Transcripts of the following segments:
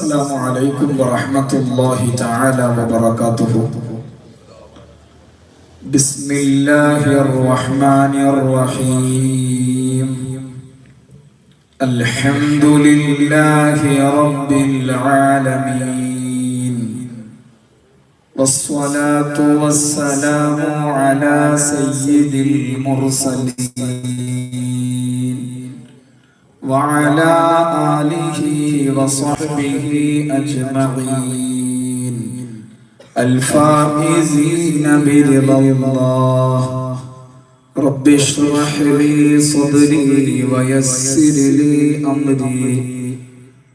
السلام عليكم ورحمة الله تعالى وبركاته. بسم الله الرحمن الرحيم. الحمد لله رب العالمين، والصلاة والسلام على سيد المرسلين وعلى آله وصحبه أجمعين الفائزين برضا الله. رب اشرح لي صدري ويسر لي أمري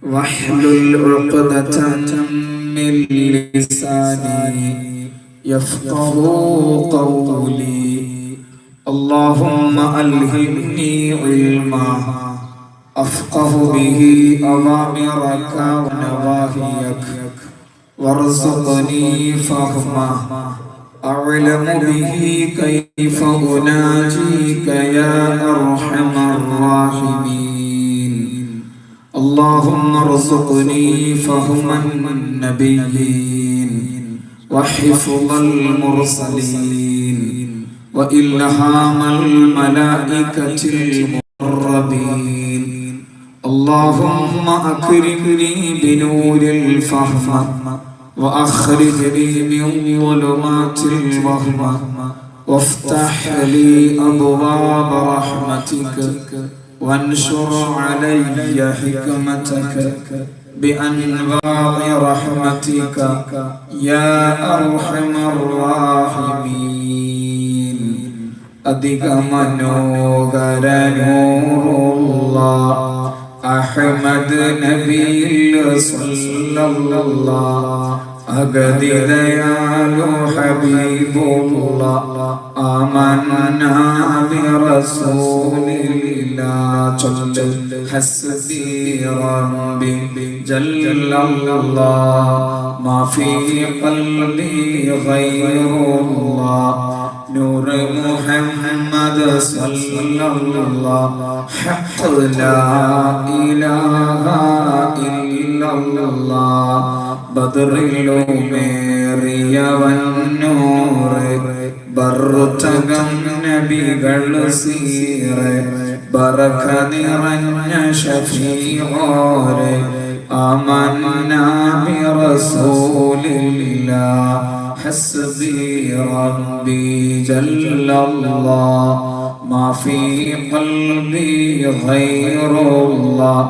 واحلل عقدة من لساني يفقهوا قولي. اللهم ألهمني علما أفقه به أوامرك ونواهيك، وارزقني فهما أعلم به كيف أناجيك يا أرحم الراحمين. اللهم ارزقني فهم النبيين وحفظ المرسلين وإلهام الملائكة المقربين. اللهم أكرمني بنور الفهم وأخرجني من ظلمات الوهم، وافتح لي أبواب رحمتك وانشر علي حكمتك بأنواع رحمتك يا أرحم الراحمين. أديك منوغر نور أحمد نبي صلى الله أغدي ديال حبيب الله. آمنا برسول الله جل حسبي ربي جل الله. ما في قلبي غير الله. نور محمد صلى الله حق لا إله إلا الله. بدر الأمير والنور برتقم نبيകൾ സീറെ Baraka നിറഞ്ഞ ഷഫീഉരെ. ആമന്നാ ബിറസൂലില്ലാഹ് حسبي ربي جل الله. ما في قلبي غير الله.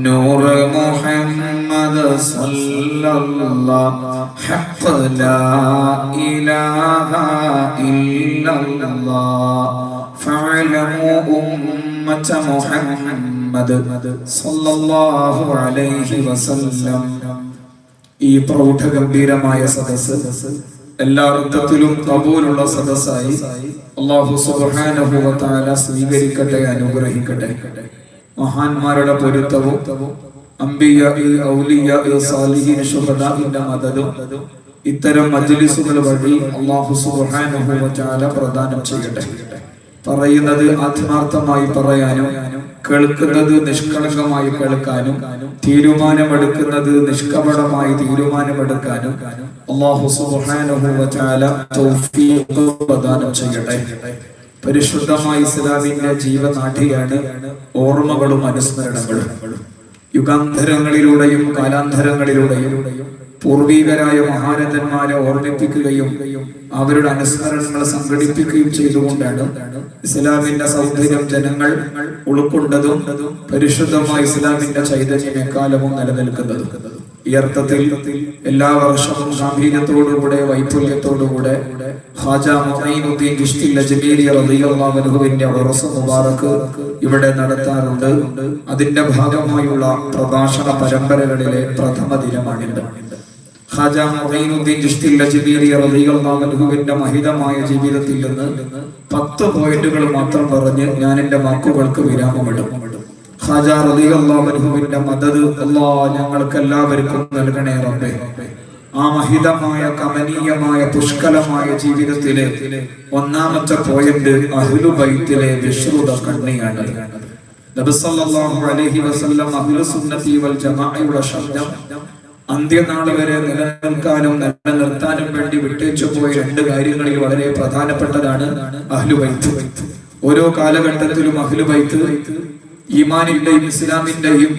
نور محمد صلى الله حق لا إله إلا الله. فاعلموا أمة محمد صلى الله عليه وسلم. ഈ പ്രൗഢഗംഭീരമായ സദസ്സ് എല്ലാ അർത്ഥത്തിലും കബൂലുള്ള സദസ്സായി അല്ലാഹു സുബ്ഹാനഹു വ തആല സ്വീകരിക്കട്ടെ, അനുഗ്രഹിക്കട്ടെ. മഹാന്മാരുടെ പൊരുത്തവും അംബിയാ, ഔലിയാ, സാലിഹീൻ, ശുഹദാഇന്റെ മദദും ഇത്തരം മജ്ലിസുകൾ വഴി അല്ലാഹു സുബ്ഹാനഹു വ തആല പ്രദാനം ചെയ്യട്ടെ. പറയുന്നത് ആത്മാർത്ഥമായി പറയാനും കേൾക്കുന്നത് നിഷ്കളങ്കമായി കേൾക്കാനും തീരുമാനമെടുക്കുന്നത് നിഷ്കപടമായി തീരുമാനമെടുക്കാനും അല്ലാഹു സുബ്ഹാനഹു വ തആല തൗഫീഖ് പ്രദാനം ചെയ്യട്ടെ. പരിശുദ്ധമായ ഇസ്ലാമിന്റെ ജീവനാഠിയാണ് ഓർമ്മകളും അനുസ്മരണങ്ങളും. യുഗാന്തരങ്ങളിലൂടെയും കാലാന്തരങ്ങളിലൂടെയും പൂർവീകരായ മഹാരഥന്മാരെ ഓർമ്മിപ്പിക്കുകയും അവരുടെ അനുസ്മരണങ്ങൾ സംഘടിപ്പിക്കുകയും ചെയ്തുകൊണ്ടാണ് ഇസ്ലാമിന്റെ സൗന്ദര്യം ജനങ്ങൾ ഉൾക്കൊണ്ടതും പരിശുദ്ധമായ ഇസ്ലാമിന്റെ ചൈതന്യം എക്കാലവും നിലനിൽക്കുന്നതും. ഈ അർത്ഥത്തിൽ എല്ലാ വർഷവും ഗാംഭീര്യത്തോടുകൂടെ വൈപുല്യത്തോടുകൂടെ ഖാജാ മുഈനുദ്ദീൻ ചിശ്തി അജ്മീരി റളിയല്ലാഹു അൻഹുവിന്റെ ഉറസ് മുബാറക് ഇവിടെ നടത്താറുണ്ട്. അതിന്റെ ഭാഗമായുള്ള പ്രഭാഷണ പരമ്പരകളിലെ പ്രഥമ ദിനമാണിത്. ഖാജാ മുഈനുദ്ദീൻ ചിശ്തി അജ്മീരി റളിയല്ലാഹു അൻഹുവിന്റെ മഹിതമായ ജീവിതത്തിൽ നിന്ന് 10 പോയിന്റുകൾ മാത്രം പറഞ്ഞ് ഞാൻ എന്റെ വാക്കുകൾക്ക് വിരാമമിടും. ഖാജാ റളിയല്ലാഹു അൻഹുവിന്റെ മദദ് അല്ലാഹ് ഞങ്ങൾക്ക് എല്ലാവർക്കും നൽകണേ റബ്ബേ. ആ മഹിതമായ കമനീയമായ പുഷ്കലമായ ജീവിതത്തിലെ ഒന്നാമത്തെ പോയിന്റ് അഹ്ലു ബൈത്തിലെ വിശ്രുത കണ്ണിയാണ്. നബി സല്ലല്ലാഹു അലൈഹി വസല്ലം അഹ്ലു സുന്നത്തി വൽ ജമാഅയുടെ ശബ്ദം അന്ത്യനാൾ വരെ നിലനിൽക്കാനും നിലനിർത്താനും വേണ്ടി വിട്ടേച്ചു പോയ രണ്ട് കാര്യങ്ങളിൽ വളരെ പ്രധാനപ്പെട്ടതാണ് അഹ്ലു ബൈത്ത്. ഓരോ കാലഘട്ടത്തിലും അഹ്ലു ബൈത്ത് ഈമാനിന്റെയും ഇസ്ലാമിന്റെയും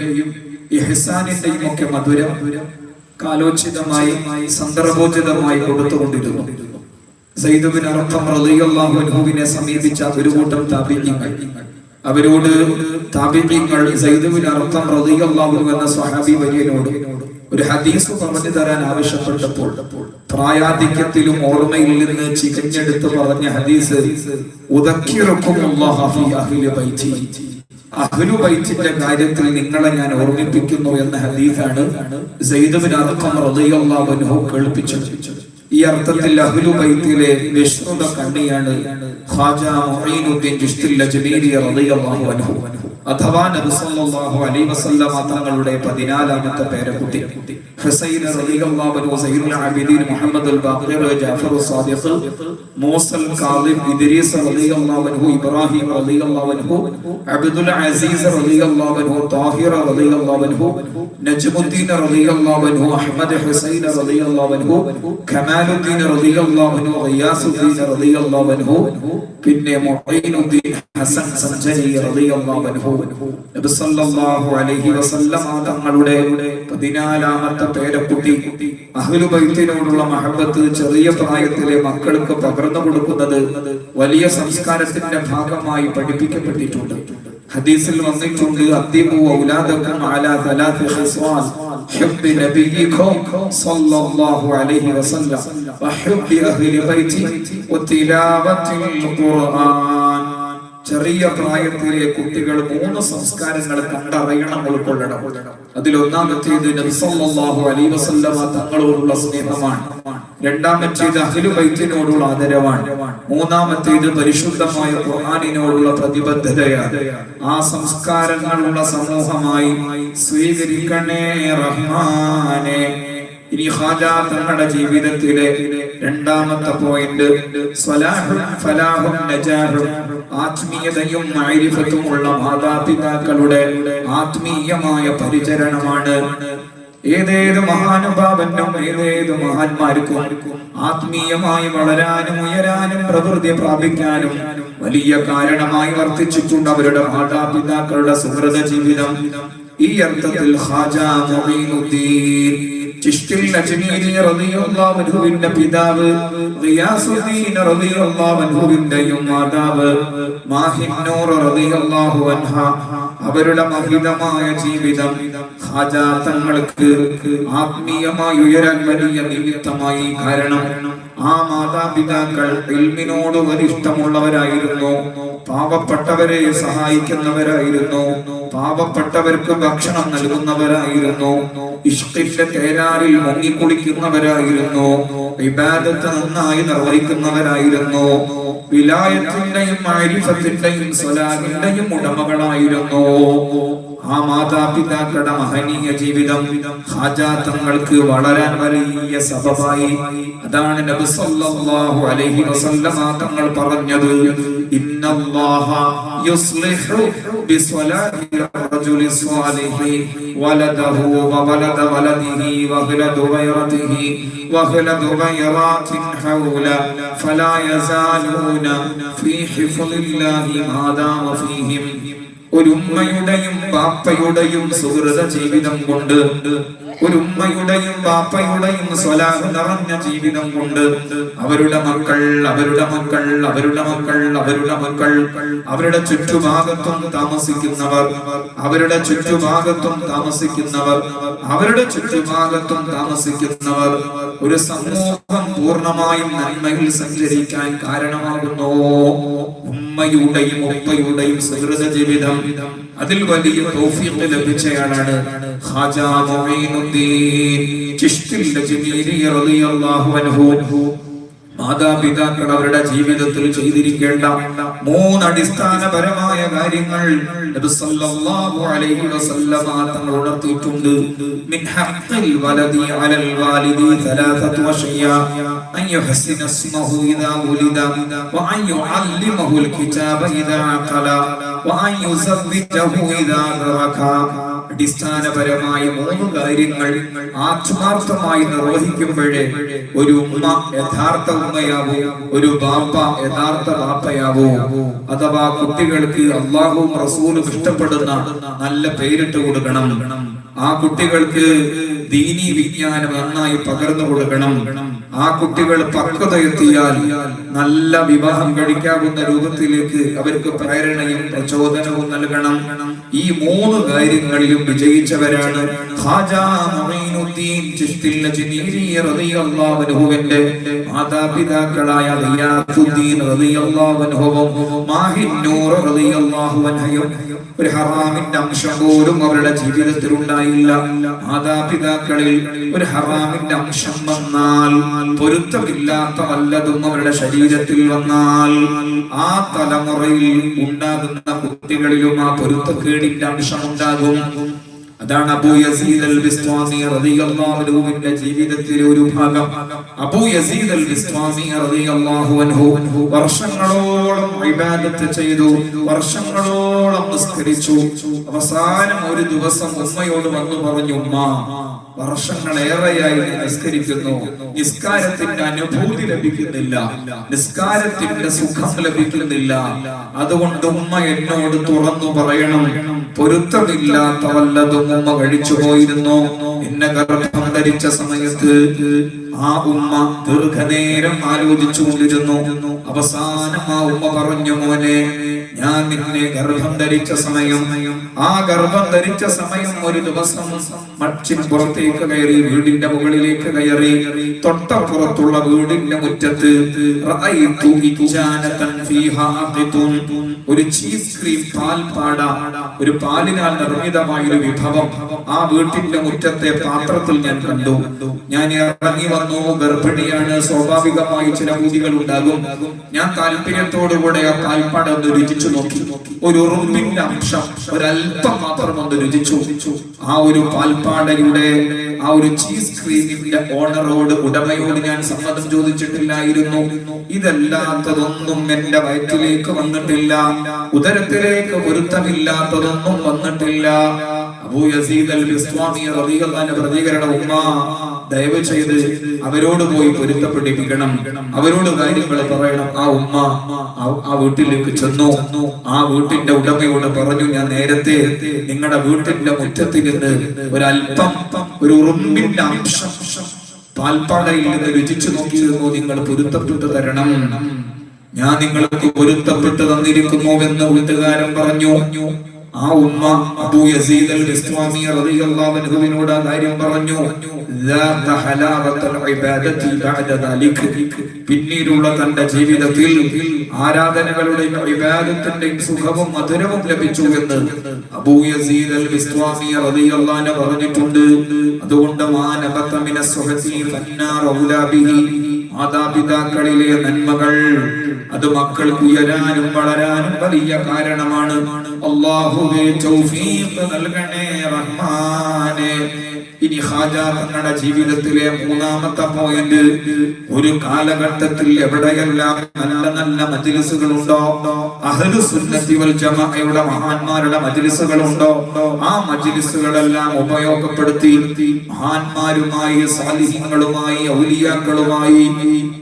ഇഹ്സാനിന്റെയും ഒക്കെ മധുരം കാലോചിതമായി സന്ദർഭോചിതമായി കൊടുത്തുകൊണ്ടിരുന്നു. സയ്യിദ് ബിൻ അർഖം റളിയല്ലാഹു അൻഹുവിനെ സമീപിച്ച ഒരു കൂട്ടം താബിഈങ്ങൾ, അവരോട് താബിഈങ്ങൾ സയ്യിദ് ബിൻ അർഖം റളിയല്ലാഹു അൻഹു എന്ന സ്വഹാബി വര്യനോട് ഒരു ഹദീസ് പറഞ്ഞു തരാൻ ആവശ്യപ്പെട്ടപ്പോൾ പ്രായാധിക്യത്തിലും ഓർമ്മയിൽ നിന്ന് ചികഞ്ഞെടുത്ത് പറഞ്ഞ ഹദീസ് ഉദക്കിറുക്കുമുല്ലാഹ ഫീ അഹ്ലി ബൈതി, അഹ്ലു ബൈത്തിന്റെ കാര്യത്തിൽ നിങ്ങളെ ഞാൻ ഓർമ്മിപ്പിക്കുന്നു എന്ന ഹദീസാണ് സയ്യിദ് ബിൻ അർഖം റളിയല്ലാഹു അൻഹു കേൾപ്പിച്ചത്. ഈ അർത്ഥത്തിൽ അഹ്ലു ബൈത്തിലെ വിശ്രുത കണ്ണിയാണ് ഖാജ മുഈനുദ്ദീൻ ചിശ്തി അജ്മീരി റളിയല്ലാഹു അൻഹു, അഥവാ നബി സല്ലല്ലാഹു അലൈഹി വസല്ലം തങ്ങളുടെ 14ാമത്തെ പേരക്കുട്ടി ഹുസൈൻ റളിയല്ലാഹു അൻഹു, സയ്യിദുൽ ആബിദീൻ മുഹമ്മദുൽ ബാഖിർ, ജാഫർ സാദിഖ്, മൂസൽ കാളിം, ഇദ്രീസ് റളിയല്ലാഹു അൻഹു, ഇബ്രാഹിം റളിയല്ലാഹു അൻഹു, അബ്ദുൽ അസീസ് റളിയല്ലാഹു അൻഹു, താഹിർ റളിയല്ലാഹു അൻഹു, നജ്മുദ്ദീൻ റളിയല്ലാഹു അൻഹു, അഹ്മദ് ഹുസൈൻ റളിയല്ലാഹു അൻഹു, കമാലുദ്ദീൻ റളിയല്ലാഹു അൻഹു, ഗിയാസുദ്ദീൻ റളിയല്ലാഹു അൻഹു, പിന്നെ മുഈനുദ്ദീൻ ഹസൻ സഞ്ജരി റളിയല്ലാഹു അൻഹു. നബി സല്ലല്ലാഹു അലൈഹി വസല്ലം തങ്ങളുടെ 14ാമത്തെ പേരക്കുട്ടി അഹ്ലു ബൈത്തിനോടുള്ള മഹബത്ത് ചെറിയ പ്രായത്തിലെ മക്കൾക്ക് പകർന്നു കൊടുക്കുന്നത് വലിയ സംസ്കാരത്തിന്റെ ഭാഗമായി പഠിപ്പിക്കപ്പെട്ടിട്ടുണ്ട്. ഹദീസിൽ വന്നിട്ടുണ്ട്, അദ്ദിബു ഔലാദകും അലാ സലാത്തി ഖിസ്വാൻ ഹുബ്ബി നബിയിക്കും സല്ലല്ലാഹു അലൈഹി വസല്ലം വഹുബ്ബി അഹ്ലി ബൈതി വതിലാവത്തിൽ ഖുർആൻ. ചെറിയ പ്രായത്തിലെ കുട്ടികൾ 3 സംസ്കാരങ്ങൾ കണ്ടറിയണം, ഉൾക്കൊള്ളണം. അതിലൊന്നാമത്തേത് നബി സല്ലല്ലാഹു അലൈഹി വസല്ലം തങ്ങളോടുള്ള സ്നേഹമാണ്. രണ്ടാമത്തേത് അഹ്ലു ബൈത്തിനോടുള്ള ആദരവാണ്. മൂന്നാമത്തേത് പരിശുദ്ധമായ ഖുർആനിനോടുള്ള പ്രതിബദ്ധതയാണ്. ആ സംസ്കാരങ്ങളുള്ള സമൂഹമായി സ്വീകരിക്കണേ റഹ്മാനെ. ഇനി ഖാജ തങ്ങളുടെ ജീവിതത്തിലെ രണ്ടാമത്തെ പോയിന്റ് സ്വലാഹും ഫലാഹും നജാഹും, ആത്മീയതയും മഅരിഫത്തുമുള്ള മാതാപിതാക്കളുടെ ആത്മീയമായ പരിചരണമാണ്. ഏതേത് മഹാനുഭാവനും ഏതേത് മഹാന്മാർക്കും ആത്മീയമായി വളരാനും ഉയരാനും പ്രവൃത്തി പ്രാപിക്കാനും വലിയ കാരണമായി വർത്തിച്ചിട്ടുണ്ട് അവരുടെ മാതാപിതാക്കളുടെ സുഹൃത ജീവിതം. ഈ അർത്ഥത്തിൽ ഖാജ മുഈനുദ്ദീൻ ചിശ്തി അജ്മീരി റളിയല്ലാഹു അൻഹുവിന്റെ പിതാവ് ഗിയാസുദ്ദീൻ റളിയല്ലാഹു അൻഹുവിന്റെയും മാതാവ് മാഹിന്നൂർ റളിയല്ലാഹു അൻഹ, അവരുടെ മഹിതമായ ജീവിതം ഖാജ തങ്ങൾക്ക് ആത്മീയമായി ഉയരാൻ വലിയ നിമിത്തമായി. കാരണം ആ മാതാപിതാക്കൾ ഇൽമിനോട് ഇഷ്ടമുള്ളവരായിരുന്നു, പാവപ്പെട്ടവരെ സഹായിക്കുന്നവരായിരുന്നു, പാവപ്പെട്ടവർക്ക് ഭക്ഷണം നൽകുന്നവരായിരുന്നു, ഇഷ്കിന്റെ തേരാറിൽ മുങ്ങിക്കുളിക്കുന്നവരായിരുന്നു, ഇബാദത്ത് നന്നായി നിർവഹിക്കുന്നവരായിരുന്നു, വിലായത്തിന്റെയും മഅരിഫത്തിന്റെയും സ്വലാഹിന്റെയും ഉടമകളായിരുന്നു. ആ മാതാപിതാക്കളുടെ മഹനീയ ജീവിതം ഖാജ തങ്ങൾക്ക് വളരാൻ വലിയ സബബായി. അതാണ് നബി സല്ലല്ലാഹു അലൈഹി വസല്ലം തങ്ങൾ പറഞ്ഞത്, ഇന്നല്ലാഹ യുസ്ലിഹു ബിസ്വലാഹി റജുലി സ്വാലിഹി വലദഹു വവലദ വലദിഹി വഹലദു ഗൈറതിഹി വഹലദു ഗൈറാത്തിൻ ഹൗല ഫലാ യസാലൂന ഫീ ഹിഫ്ളില്ലാഹി മാദാമ ഫീഹിം. ഒരു ഉമ്മയുടെയും ബാപ്പയുടെയും സുഹൃത ജീവിതം കൊണ്ട്, ഒരു ഉമ്മയുടെയും ബാപ്പയുടെയും സ്വലാഹ് നിറഞ്ഞ ജീവിതം കൊണ്ട് അവരുടെ മക്കൾ അവരുടെ മക്കൾ അവരുടെ മക്കൾ അവരുടെ മക്കൾ അവരുടെ ചുറ്റുഭാഗത്തും താമസിക്കുന്നവർ അവരുടെ ചുറ്റുഭാഗത്തും താമസിക്കുന്നവർ അവരുടെ ചുറ്റുഭാഗത്തും താമസിക്കുന്നവർ ഒരു സമൂഹം പൂർണ്ണമായും നന്മയിൽ സഞ്ചരിക്കാൻ കാരണമാകുന്നു. ഉമ്മയുടെയും ഉപ്പയുടെയും സുഹൃത ജീവിതം, അതിൽ വലിയ തൗഫീഖ് ലഭിച്ചയാളാണ് ഖാജ മുഈനുദ്ദീൻ ചിശ്തി അജ്മീരി റളിയല്ലാഹു അൻഹു. മാതാപിതാക്കൾ അവരുടെ ജീവിതത്തിൽ ചെയ്തിരിക്കേണ്ട 3 അടിസ്ഥാനപരമായ കാര്യങ്ങൾ നബി സല്ലല്ലാഹു അലൈഹി വസല്ലമ തങ്ങൾ ഉണർത്തിയിട്ടുണ്ട്. മിൻ ഹഖ്ഖിൽ വലദി അലൽ വാലിദി സലാസതു അഷ്യാ അൻ യുഹ്സിന ഇസ്മഹു ഇദാ ഉലിദ വ അൻ യുഅല്ലിമഹുൽ കിതാബ ഇദാ അഖല വ അൻ യുസവ്വിജഹു ഇദാ ദറക. അടിസ്ഥാനപരമായ 3 കാര്യങ്ങൾ ആത്മാർത്ഥമായി നിർവഹിക്കുമ്പോഴേ ഒരു ഉമ്മ യഥാർത്ഥ ഉമ്മയാവൂ, ഒരു ബാപ്പ യഥാർത്ഥ ബാപ്പയാവൂ. അഥവാ കുട്ടികൾക്ക് അല്ലാഹുവും റസൂലും ഇഷ്ടപ്പെടുന്ന നല്ല പേരിട്ട് കൊടുക്കണം. ആ കുട്ടികൾക്ക് ദീനീ വിജ്ഞാനം നന്നായി പകർന്നു കൊടുക്കണം. ആ കുട്ടികൾ പക്വത എത്തിയാൽ നല്ല വിവാഹം കഴിക്കാവുന്ന രൂപത്തിലേക്ക് അവർക്ക് പ്രേരണയും പ്രചോദനവും നൽകണം. ഈ 3 കാര്യങ്ങളിലും വിജയിച്ചവരാണ് ഖാജാ മുഈനുദ്ദീൻ ചിശ്തിൽ അജ്മീരി റളിയല്ലാഹു അൻഹുവിന്റെ മാതാപിതാക്കളായ ഗിയാസുദ്ദീൻ റളിയല്ലാഹു അൻഹുവും മാഹിന്നൂർ റളിയല്ലാഹു അൻഹയും. ഒരു ഹറാമിന്റെ അംശം പോലും അവരുടെ ജീവിതത്തിൽ ഉണ്ടായില്ല. മാതാപിതാക്കളിൽ ഒരു ഹറാമിന്റെ അംശം വന്നാൽ, പൊരുത്തമില്ലാത്ത വല്ലതും അവരുടെ ശരീരത്തിൽ വന്നാൽ, ആ തലമുറയിൽ ഉണ്ടാകുന്ന കുട്ടികളിലും ആ പൊരുത്തക്കേടിന്റെ അംശം ഉണ്ടാകും. അതാണ് അബൂ യസീദ് അൽ ബിസ്താമി റളിയല്ലാഹു അൻഹുവിന്റെ ജീവിതത്തിലെ ഒരു ഭാഗം. അബൂ യസീദ് അൽ ബിസ്താമി റളിയല്ലാഹു അൻഹു വർഷങ്ങളോളം ഇബാദത്ത് ചെയ്തു, വർഷങ്ങളോളം നിസ്കരിച്ചു. അവസാനം ഒരു ദിവസം ഉമ്മയോട് വന്നു പറഞ്ഞു, ഉമ്മ, വർഷങ്ങളേറെയായി നിസ്കരിക്കുന്നു, നിസ്കാരത്തിന്റെ അനുഭൂതി ലഭിക്കുന്നില്ല, നിസ്കാരത്തിന്റെ സുഖം ലഭിക്കുന്നില്ല. അതുകൊണ്ട് ഉമ്മ എന്നോട് തുറന്നു പറയണം, പൊരുത്തമില്ലാത്ത വല്ലതും ഉമ്മ കഴിച്ചു പോയിരുന്നു. എന്നെ ഗർഭം ധരിച്ച സമയത്ത് ആ ഉമ്മ ദീർഘനേരം ആലോചിച്ചു കൊണ്ടിരുന്നു. അവസാനം ആ ഉമ്മ പറഞ്ഞു, മോനെ, ഞാൻ നിന്നെ ഗർഭം ധരിച്ച സമയം, ആ ഗർഭം ധരിച്ച സമയം ഒരു ദിവസം മച്ചിൻ പുറത്തേക്ക് കയറി, വീടിന്റെ മുകളിലേക്ക് കയറി, തൊട്ടപ്പുറത്തുള്ള വീടിന്റെ മുറ്റത്ത് ഒരു ചീസ് ക്രീം പാൽപ്പാട, ഒരു പാലിനാൽ നിർമ്മിതമായ ഒരു വിഭവം ആ വീട്ടിന്റെ മുറ്റത്തെ പാത്രത്തിൽ ഞാൻ കണ്ടു. ഞാൻ ഇറങ്ങി വന്നു. ഗർഭിണിയാണ്, സ്വാഭാവികമായി ചില ബുദ്ധികൾ ഉണ്ടാകും. ഞാൻ താല്പര്യത്തോടുകൂടെ ആ പാൽപ്പാട ഒന്ന് രുചിച്ചു നോക്കി. ഒരു ഉറുമ്പിന്റെ അംശം ഒരല്പം മാത്രം ഒന്ന് രുചിച്ചു. ആ ഒരു പാൽപ്പാടയുടെ ആ ഒരു ചീസ് ക്രീമിന്റെ ഓണറോട്, ഉടമയോട് ഞാൻ സമ്മതം ചോദിച്ചിട്ടില്ലായിരുന്നു. ഇതല്ലാത്തതൊന്നും എന്റെ വയറ്റിലേക്ക് വന്നിട്ടില്ല, ഉദരത്തിലേക്ക് പൊരുത്തമില്ലാത്തതൊന്നും വന്നിട്ടില്ല. അബൂ യസീദ് അൽ ബിസ്താമി റളിയല്ലാഹു അൻഹു പ്രതികരണം, ഉമ്മ, ദയവ് ചെയ്ത് അവരോട് പോയി പൊരുത്തപ്പെടിപ്പിക്കണം, അവരോട് കാര്യങ്ങൾ പറയണം. ആ ഉമ്മ ആ വീട്ടിലേക്ക് ചെന്നു. ആ വീട്ടിന്റെ ഉടമയോട് പറഞ്ഞു, ഞാൻ നേരത്തെ നിങ്ങളുടെ വീട്ടിന്റെ മുറ്റത്തിൽ നിന്ന് ഒരല്പം, ഒരു ഉറുമ്പിന്റെ അംശം പാൽപ്പാടയിൽ നിന്ന് രുചിച്ചു നോക്കിയിരുന്നു. നിങ്ങൾ പൊരുത്തപ്പെട്ടു തരണം, ഞാൻ നിങ്ങൾക്ക് പൊരുത്തപ്പെട്ടു തന്നിരിക്കുന്നുവെന്ന് വീട്ടുകാരൻ പറഞ്ഞു. ആ ഉമ്മ അബൂ യസീദ് അൽ ബിസ്താമി റളിയല്ലാഹു അൻഹുവിനോട് ആ കാര്യം പറഞ്ഞു. പിന്നീടുള്ള തന്റെ ജീവിതത്തിൽ ആരാധനകളുടെയും ഇബാദത്തിന്റെയും സുഖവും മധുരവും ലഭിച്ചു എന്ന് അബൂ യസീദ് അൽ ബിസ്താമി റളിയല്ലാഹു അൻഹു പറഞ്ഞിട്ടുണ്ട്. അതുകൊണ്ട് മാതാപിതാക്കളിലെ നന്മകൾ അത് മക്കൾക്ക് ഉയരാനും വളരാനും വലിയ കാരണമാണ്. അല്ലാഹുവേ തൗഫീഖ് നൽകണേ റഹ്മാനേ. ഇനി ഖാജാ തങ്ങളുടെ ജീവിതത്തിലെ 3ാമത്തെ പോയിന്റ്, ഒരു കാലഘട്ടത്തിൽ എവിടെയെല്ലാം നല്ല നല്ല മജ്ലിസുകൾ ഉണ്ടോ, അഹ്ലുസ് സുന്നത്തി വൽ ജമാഅയുടെ മഹാന്മാരുടെ മജ്ലിസുകൾ ഉണ്ടോ, ആ മജ്ലിസുകളെല്ലാം ഉപയോഗപ്പെടുത്തി മഹാന്മാരുമായി, സാലിഹീങ്ങളുമായി, ഔലിയാക്കളുമായി,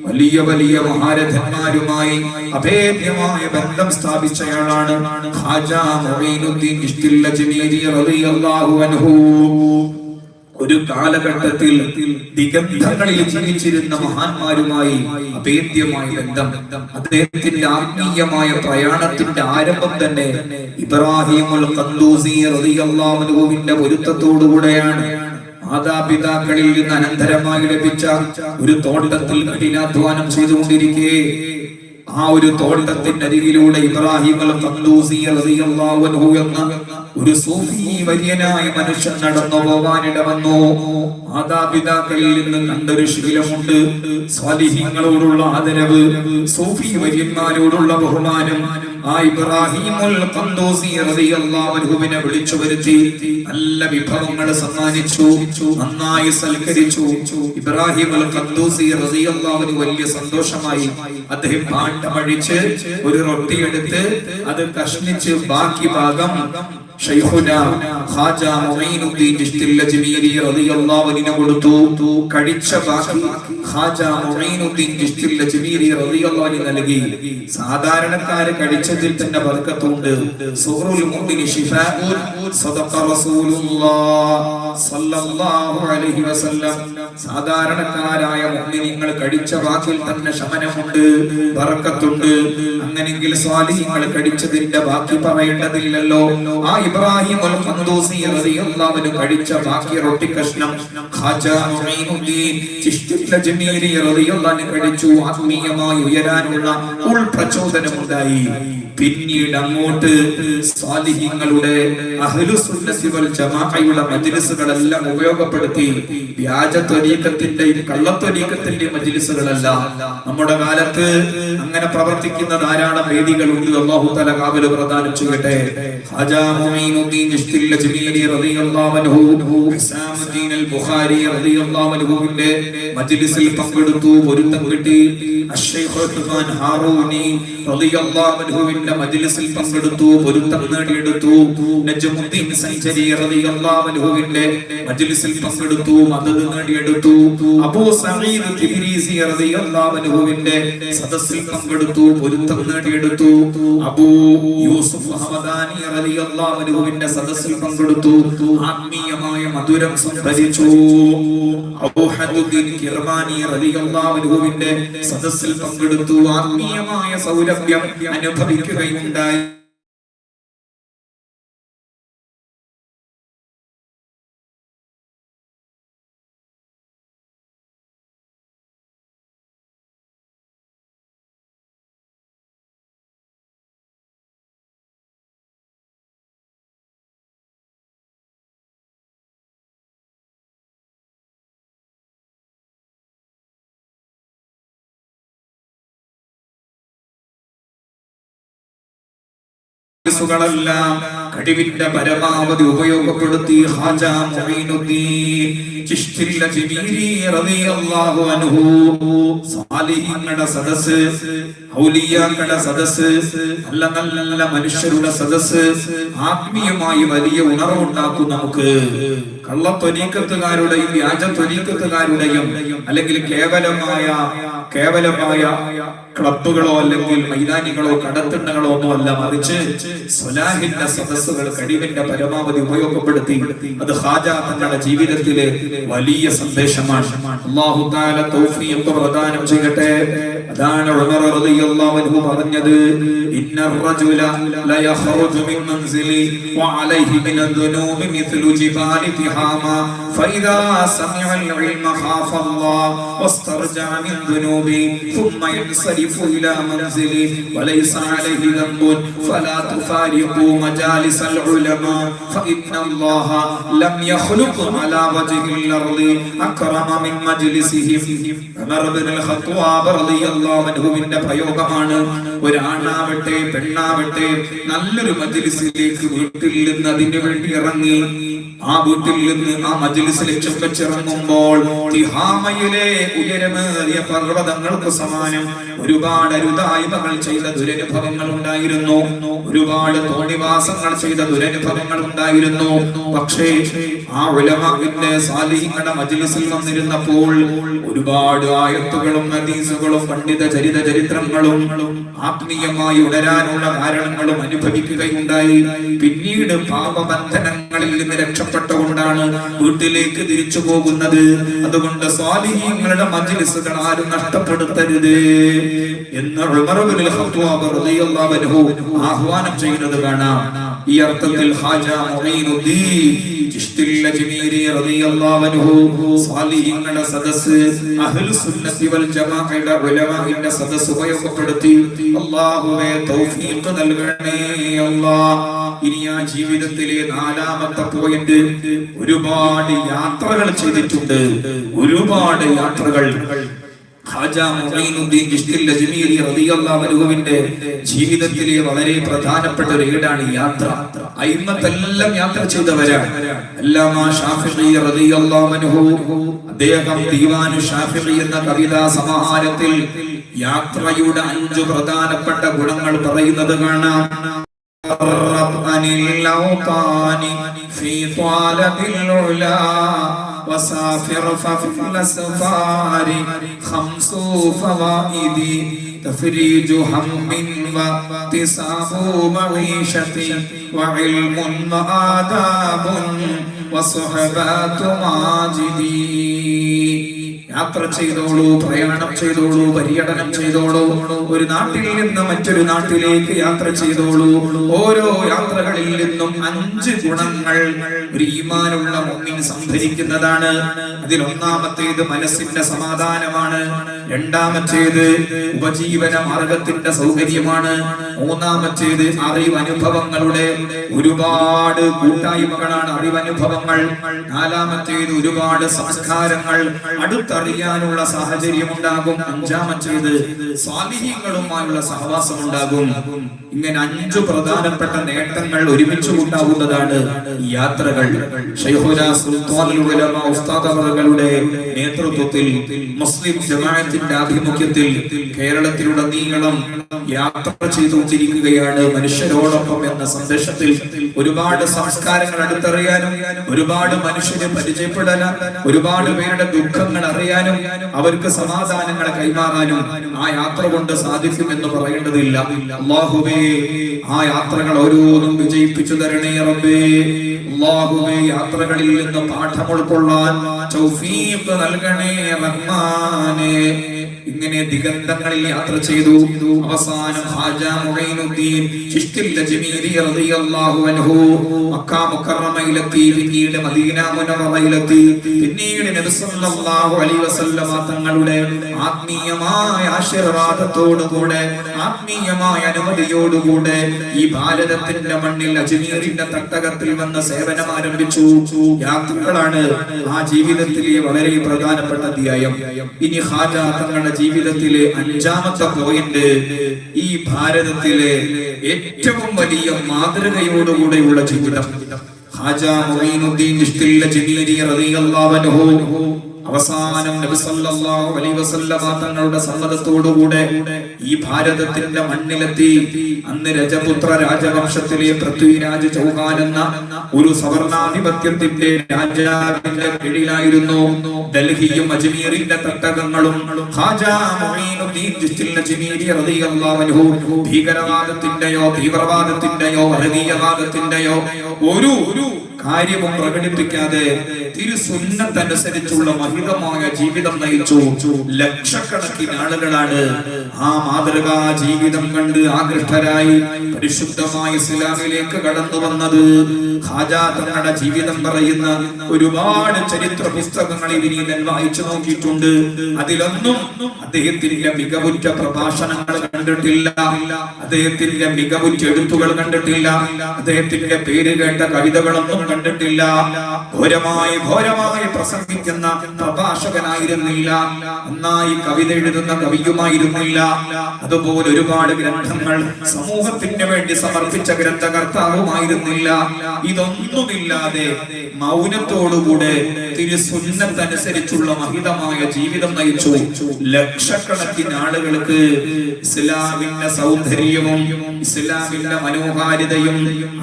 വലിയ വലിയ മഹാരഥന്മാരുമായി അഭേദ്യമായ ബന്ധം സ്ഥാപിച്ചയാളാണ് ഖാജാ മുഈനുദ്ദീൻ ചിശ്തി അജ്മീരി റളിയല്ലാഹു അൻഹു. ഒരു കാലഘട്ടത്തിൽ ദിഗന്ധങ്ങളിൽ ജീവിച്ചിരുന്ന മഹാന്മാരുമായി അഭേദ്യമായ ബന്ധം. അദ്ദേഹത്തിന്റെ ആത്മീയമായ പ്രയാണത്തിന്റെ ആരംഭം തന്നെ ഇബ്രാഹിമുൽ ഖദ്ദൂസി റളിയല്ലാഹു അൻഹുവിന്റെ പൊരുത്തത്തോടുകൂടെയാണ്. മാതാപിതാക്കളിൽ നിന്ന് അനന്തരമായി ലഭിച്ച ഒരു തോട്ടത്തിൽ കഠിനാധ്വാനം ചെയ്തുകൊണ്ടിരിക്കെ ആ ഒരു തോട്ടത്തിനരികിലൂടെ ഇബ്രാഹിം അൽ-ഖദ്ദൂസി റളിയല്ലാഹു അൻഹു എന്ന ഒരു സൂഫി വര്യനായ മനുഷ്യൻ നടന്നു പോവാനിട വന്നു. മാതാപിതാക്കളിൽ നിന്ന് കണ്ടൊരു ശീലമുണ്ട്, സ്വാലിഹീങ്ങളോടുള്ള ആദരവ്, സൂഫി വര്യന്മാരോടുള്ള ബഹുമാനം. ആ ഇബ്രാഹിമുൽ ഖദ്ദൂസി റളിയല്ലാഹു അൻഹുവിനെ വിളിച്ചു വരുത്തി നല്ല വിഭവങ്ങൾ സമ്മാനിച്ചു, നന്നായി സൽക്കരിച്ചു. ഇബ്രാഹിമുൽ ഖദ്ദൂസി റളിയല്ലാഹു അൻഹു വലിയ സന്തോഷമായി. അദ്ദേഹം പാട്ടമഴിച്ച് ഒരു റൊട്ടിയെടുത്ത് അത് കഷ്ണിച്ച് ബാക്കി ഭാഗം ശൈഖുനാ ഖാജ മുഈനുദ്ദീൻ ചിശ്തിൽ അജ്മീരി റളിയല്ലാഹു അൻഹു കൊടുത്തു. കഴിച്ച ബാക്കി ഖാജ മുഈനുദ്ദീൻ ചിശ്തിൽ അജ്മീരി റളിയല്ലാഹു അൻഹു നൽകി. സാധാരണക്കാരെ കഴിച്ചതിൽ തന്നെ ബർക്കത്തുണ്ട്. സുഹറുൽ മുഅ്മിനി ശിഫാഉൻ സദഖ റസൂലുള്ളാഹ് സ്വല്ലല്ലാഹു അലൈഹി വസല്ലം. സാധാരണക്കാരായ മുഅ്മിനീങ്ങൾ കഴിച്ച ബാക്കിൽ തന്നെ ശമനമുണ്ട്, ബർക്കത്തുണ്ട്. അങ്ങനെങ്കിൽ സ്വാലിഹീങ്ങൾ കഴിച്ചതിന്റെ ബാക്കി പറയേണ്ടതില്ലല്ലോ. ആ ഇബ്രാഹിം അൽ-ഖദ്ദൂസി റളിയല്ലാഹു അൻഹു കഴിച്ച ബാക്കി റൊട്ടി കഷ്ണം ഖാജ മുഈനുദ്ദീൻ ചിശ്തിൽ അജ്മീരി റളിയല്ലാഹു അൻഹു കഴിച്ചു. ആത്മീയമായി ഉയരാനുള്ള ഉൾപ്രചോദനമുണ്ടായി. പിന്നീട് അങ്ങോട്ട് സ്വാലിഹീങ്ങളുടെ അഹ്ലുസുന്നത്തി വൽ ജമാഅയുടെ മജ്ലിസുകളെല്ലാം ഉപയോഗപ്പെടുത്തി. വ്യാജ ത്വരീഖത്തിന്റെയും കള്ളത്വരീഖത്തിന്റെയും മജ്ലിസുകളല്ല. നമ്മുടെ കാലത്ത് അങ്ങനെ പ്രവർത്തിക്കുന്ന ധാരാളം വേദികളുണ്ട്. അല്ലാഹു തആല കാവൽ പ്രദാനം ചെയ്യട്ടെ. ഖാജ മുഈനുദ്ദീൻ ചിശ്തിൽ അജ്മീരി റളിയല്ലാഹു അൻഹു ഹുസാമുദ്ദീൻ അൽ ബുഖാരി റളിയല്ലാഹു അൻഹുവിന്റെ മജ്ലിസിൽ പങ്കെടുത്തു, പൊരുത്തം കിട്ടി. അശ്ശൈഖ് ഉസ്മാൻ ഹാറൂനി റളിയല്ലാഹു അൻഹുവിന്റെ മജ്ലിസിൽ പങ്കെടുത്തു, പൊരുത്തം നേടിയെടുത്തു. നജ്മുദ്ദീൻ സൈജരി റളിയല്ലാഹു അൻഹുവിന്റെ മജ്ലിസിൽ പങ്കെടുത്തു, മദദ് നേടിയെടുത്തു. അബൂ സഈദ് തിബ്രീസി റളിയല്ലാഹു അൻഹുവിന്റെ സദസ്സിൽ പങ്കെടുത്തു, പൊരുത്തം നേടിയെടുത്തു. അബൂ യൂസുഫ് ഹമദാനി റളിയല്ലാഹു അൻഹുവിന്റെ സദസ്സിൽ പങ്കെടുത്തു, ആത്മീയമായ മധുരം സംഭരിച്ചു. അബൂ ഹദ്ദീൻ കിർമാനി റളിയല്ലാഹു അൻഹുവിന്റെ സദസ്സിൽ പങ്കെടുത്തു, ആത്മീയമായ സൗരഭ്യം അനുഭവിക്കുകയുണ്ടായി. െല്ലാം കഴിവിന്റെ പരമാവധി ഉപയോഗപ്പെടുത്തി ഖാജ മുഈനുദ്ദീൻ ചിശ്തിൽ അജ്മീരി റളിയല്ലാഹു അൻഹു സാലിഹീങ്ങളുടെ സദസ്സ്, ഔലിയാക്കളുടെ സദസ്സ്, നല്ല നല്ല മനുഷ്യരുടെ സദസ്സ് ആത്മീയമായി വലിയ ഉണർവുണ്ടാക്കും. നമുക്ക് കള്ളത്വരീഖത്തുകാരുടെയും വ്യാജ ത്വരീഖത്തുകാരുടെയും അല്ലെങ്കിൽ കേവലമായ ക്ലബ്ബുകളോ അല്ലെങ്കിൽ മൈതാനികളോ കടത്തിണ്ണകളോ ഒന്നുമല്ല, മറിച്ച് സ്വലാഹിന്റെ സദസ്സുകൾ കഴിവിന്റെ പരമാവധി ഉപയോഗപ്പെടുത്തി. അത് ഖാജ തങ്ങളുടെ ജീവിതത്തിലെ വലിയ സന്ദേശമാണ്. അല്ലാഹു തആല തൗഫീഖ് പ്രദാനം ചെയ്യട്ടെ. അതാണ് ഉമർ റളിയല്ലാഹു അൻഹു പറഞ്ഞത്, ഇന്നർ റജുല ലയഖറുജു മിൻ മൻസിലി വഅലൈഹി മിനദ്-ദുനൂബി മിത്ലു ജിബാലി തിഹാമ ഫഇദാ സമിഅൽ ഇൽമ ഖാഫല്ലാഹ് വസ്തർജഅ മിൻ ദുനൂബി ثم ينصرف إلى منزله وليس عليه ذنب فلا تفارقوا مجالس العلماء فإن الله لم يخلق على وجه الأرض أكرم من مجلسهم. ഉമർ ഇബ്നുൽ ഖത്താബ് റളിയല്ലാഹു അൻഹുവിന്റെ പ്രയോഗമാണ്. ഒരാണാവട്ടെ പെണ്ണാവട്ടെ നല്ലൊരു മജ്ലിസിലേക്ക് വീട്ടിൽ നിന്ന് അതിനു വേണ്ടി ഇറങ്ങി, ആ വീട്ടിൽ നിന്ന് ആ മജ്ലിസ് ലക്ഷ്യം വെച്ചിറങ്ങുമ്പോൾ തിഹാമയിലെ ഉയരമേറിയ പർവ്വതങ്ങൾക്ക് സമാനം ഒരുപാട് അരുതായ്മകൾ ചെയ്ത ദുരനുഭവങ്ങൾ ഉണ്ടായിരുന്നു, ഒരുപാട് തോണിവാസങ്ങൾ ചെയ്ത ദുരനുഭവങ്ങൾ ഉണ്ടായിരുന്നു. പക്ഷേ ആ ഉലമാഇന്റെ സാലിഹീങ്ങളുടെ മജ്ലിസിൽ വന്നിരുന്നപ്പോൾ ഒരുപാട് ആയത്തുകളും ഹദീസുകളും പണ്ഡിത ചരിത്രങ്ങളും ആത്മീയമായി ഉണരാനുള്ള കാരണങ്ങളും അനുഭവിക്കുകയുണ്ടായി. പിന്നീട് പാപബന്ധനങ്ങളിൽ അപകടങ്ങളിൽ നിന്ന് രക്ഷപ്പെട്ടുകൊണ്ടാണ് വീട്ടിലേക്ക് തിരിച്ചു പോകുന്നത്. അതുകൊണ്ട് സ്വാലിഹീങ്ങളുടെ മജ്‌ലിസുകൾ ആരും നഷ്ടപ്പെടുത്തരുത് എന്ന് ഉമർ ഇബ്നുൽ ഖത്താബ് റളിയല്ലാഹു അൻഹു ആഹ്വാനം ചെയ്യുന്നത് കാണാം. ഈ അർത്ഥത്തിൽ ഖാജ മുഈനുദ്ദീൻ ചിശ്തി അജ്മീരി റളിയല്ലാഹു അൻഹു സ്വാലിഹീങ്ങളുടെ സദസ്സ് അഹ്ലുസ് സുന്നത്തി വൽ ജമാഅയുടെ ഉലമാഇന്റെ സദസ്സ് ഉപയോഗപ്പെടുത്തി. അല്ലാഹുവേ തൗഫീഖ് നൽകണേ അല്ലാഹ്. ഇനി ആ ജീവിതത്തിലെ നാലാമത്തെ പോയിന്റ്, ഒരുപാട് യാത്രകൾ ചെയ്തിട്ടുണ്ട്. ഒരുപാട് യാത്രകൾ ഖാജ മുഈനുദ്ദീൻ ചിശ്തി അജ്മീരി റളിയല്ലാഹു അൻഹുവിന്റെ ജീവിതത്തിലെ വളരെ പ്രധാനപ്പെട്ട ഒരു ഏടാണ് യാത്ര. അയിമ്മത്തെല്ലാം യാത്ര ചെയ്തവരാണ്. അല്ലാമ ശാഫിഈ റളിയല്ലാഹു അൻഹു അദ്ദേഹം ദീവാനു ശാഫിഈ എന്ന കവിതാ സമാഹാരത്തിൽ യാത്രയുടെ 5 പ്രധാനപ്പെട്ട ഗുണങ്ങൾ പറയുന്നത് കാണാം. وسافر ففي الأسفار 5 فوائد تفريج هم واكتساب معيشة وعلم وآداب وصحبات ماجدين. യാത്ര ചെയ്തോളൂ, പ്രയാണം ചെയ്തോളൂ, പര്യടനം ചെയ്തോളൂ. ഒരു നാട്ടിൽ നിന്ന് മറ്റൊരു നാട്ടിലേക്ക് യാത്ര ചെയ്തോളൂ. ഓരോ യാത്രകളിൽ നിന്നും 5 ഗുണങ്ങൾ ഒരു ഈമാനുള്ള മുഅ്മിൻ സംഭരിക്കുന്നതാണ്. അതിൽ ഒന്നാമത്തേത് മനസ്സിന്റെ സമാധാനമാണ്. രണ്ടാമത്തേത് ഉപജീവന മാർഗത്തിന്റെ സൗകര്യമാണ്. മൂന്നാമത്തേത് അറിവനുഭവങ്ങളുടെ ഒരുപാട് കൂട്ടായ്മകളാണ് അറിവനുഭവങ്ങൾ. നാലാമത്തേത് ഒരുപാട് സംസ്കാരങ്ങൾ അടുത്തറിയാനുള്ള സാഹചര്യം ഉണ്ടാകും. അഞ്ചാമത്തേത് സ്വാലിഹീങ്ങളുമായുള്ള സഹവാസം ഉണ്ടാകും. ഇങ്ങനെ 5 പ്രധാനപ്പെട്ട നേട്ടങ്ങൾ ഒരുമിച്ച് ഉണ്ടാകുന്നതാണ് യാത്രകൾ. ശൈഖുനാ സുൽത്താനുൽ ഉലമാ ഉസ്താദ് അവറുകളുടെ നേതൃത്വത്തിൽ മുസ്ലിം ജമാഅത്തിന്റെ ആഭിമുഖ്യത്തിൽ കേരളത്തിലുടനീളം യാത്ര ചെയ്തുകൊണ്ടിരിക്കുകയാണ് മനുഷ്യരോടൊപ്പം എന്ന സന്ദേശത്തിൽ. ഒരുപാട് സംസ്കാരങ്ങൾ അടുത്തറിയാനും ഒരുപാട് മനുഷ്യരെ പരിചയപ്പെടാനും ഒരുപാട് പേരുടെ ദുഃഖങ്ങൾ അറിയാനും അവർക്ക് സമാധാനങ്ങൾ കൈമാറാനും ആ യാത്ര കൊണ്ട് സാധിക്കുമെന്ന് പറയേണ്ടതില്ല. അല്ലാഹുവേ ആ യാത്രകൾ ഓരോന്നും വിജയിപ്പിച്ചു തരണേ റബ്ബേ. അല്ലാഹുവേ യാത്രകളിൽ നിന്ന് പാഠം ഉൾക്കൊള്ളാൻ തൗഫീഖ് നൽകണേ റഹ്മാനേ. ഇങ്ങനെ ദിഗന്ധങ്ങളിൽ യാത്ര ചെയ്തു. അവസാനം ഖാജ മുഈനുദ്ദീൻ ചിശ്തി അജ്മീരി റളിയല്ലാഹു അൻഹു മക്ക മുക്കറമയിലെത്തി. പിന്നീട് മദീന മുനവ്വറയിലെത്തി. പിന്നീട് നബി സല്ലല്ലാഹു അലൈഹി വസല്ലമ തങ്ങളുടെ ആത്മീയമായ ആശീർവാദത്തോടുകൂടെ ആത്മീയമായ അനുമതിയോടുകൂടെ ഈ ഭാരതത്തിന്റെ മണ്ണിൽ അജ്മീറിന്റെ തട്ടകത്തിൽ വന്ന സേവനം ആരംഭിച്ചു. യാത്രകളാണ് ആ ജീവിതത്തിലെ വളരെ പ്രധാനപ്പെട്ട അധ്യായം. ഇനി ഖാജ തങ്ങളുടെ ജീവിതത്തിലെ 5ാമത്തെ പോയിന്റ്, ഈ ഭാരതത്തിലെ ഏറ്റവും വലിയ മാതൃകയോടുകൂടെയുള്ള ജീവിതം. ഖാജ മുഈനുദ്ദീൻ ചിശ്തി അജ്മീരി റളിയല്ലാഹു അൻഹു അവസാനം നബി സല്ലല്ലാഹു അലൈഹി വസല്ലമ തങ്ങളുടെ സമ്മതത്തോടുകൂടെ ഈ ഭാരതത്തിന്റെ മണ്ണിലെത്തി. അന്ന് രജപുത്ര രാജവംശത്തിലെ പൃഥ്വിരാജ് ചൗഹാൻ എന്ന ഒരു സവർണാധിപത്യത്തിന്റെ രാജാവിന്റെ കീഴിലായിരുന്നു ഡൽഹിയും അജ്മീറിന്റെ തട്ടകങ്ങളും. ഖാജ മുഈനുദ്ദീൻ ചിശ്തി അജ്മീരി റളിയല്ലാഹു അൻഹു ഭീകരവാദത്തിന്റെയോ തീവ്രവാദത്തിന്റെയോ വർഗീയവാദത്തിന്റെയോ ഒരു കാര്യവും പ്രകടിപ്പിക്കാതെ തിരുസുന്നത്തനുസരിച്ചുള്ള മഹിതമായ ജീവിതം നയിച്ചു. ലക്ഷക്കണക്കിന് ആളുകളാണ് ആ മാതൃകാ ജീവിതം കണ്ട് ആകൃഷ്ടരായി പരിശുദ്ധമായ ഇസ്ലാമിലേക്ക് കടന്നു വന്നത്. ഖാജ തങ്ങളുടെ ജീവിതം പറയുന്ന ഒരുപാട് ചരിത്ര പുസ്തകങ്ങൾ ഇനി വായിച്ചു നോക്കിയിട്ടുണ്ട്. അതിലൊന്നും അദ്ദേഹത്തിന്റെ മികവുറ്റ പ്രഭാഷണങ്ങൾ കണ്ടിട്ടില്ല, അദ്ദേഹത്തിന്റെ മികവുറ്റ എഴുത്തുകൾ കണ്ടിട്ടില്ല, അദ്ദേഹത്തിന്റെ പേര് കേട്ട കവിതകളൊന്നും കണ്ടിട്ടില്ല. ഘോരമായി പ്രസംഗിക്കുന്ന പ്രഭാഷകനായിരുന്നില്ല, നന്നായി കവിത എഴുതുന്ന കവിയുമായിരുന്നില്ല. അതുപോലെ ഒരുപാട് ഗ്രന്ഥങ്ങൾ സമൂഹത്തിന് വേണ്ടി സമർപ്പിച്ച ഗ്രന്ഥകർത്താവുമായിരുന്നില്ല. ഇതൊന്നുമില്ലാതെ മൗനത്തോടുകൂടെ തിരുസുന്നത്തനുസരിച്ചുള്ള മഹിതമായ ജീവിതം നയിച്ചു. ലക്ഷക്കണക്കിന് ആളുകൾക്ക് ഇസ്ലാമിന്റെ സൗന്ദര്യവും ഇസ്ലാമിന്റെ മനോഹാരിതയും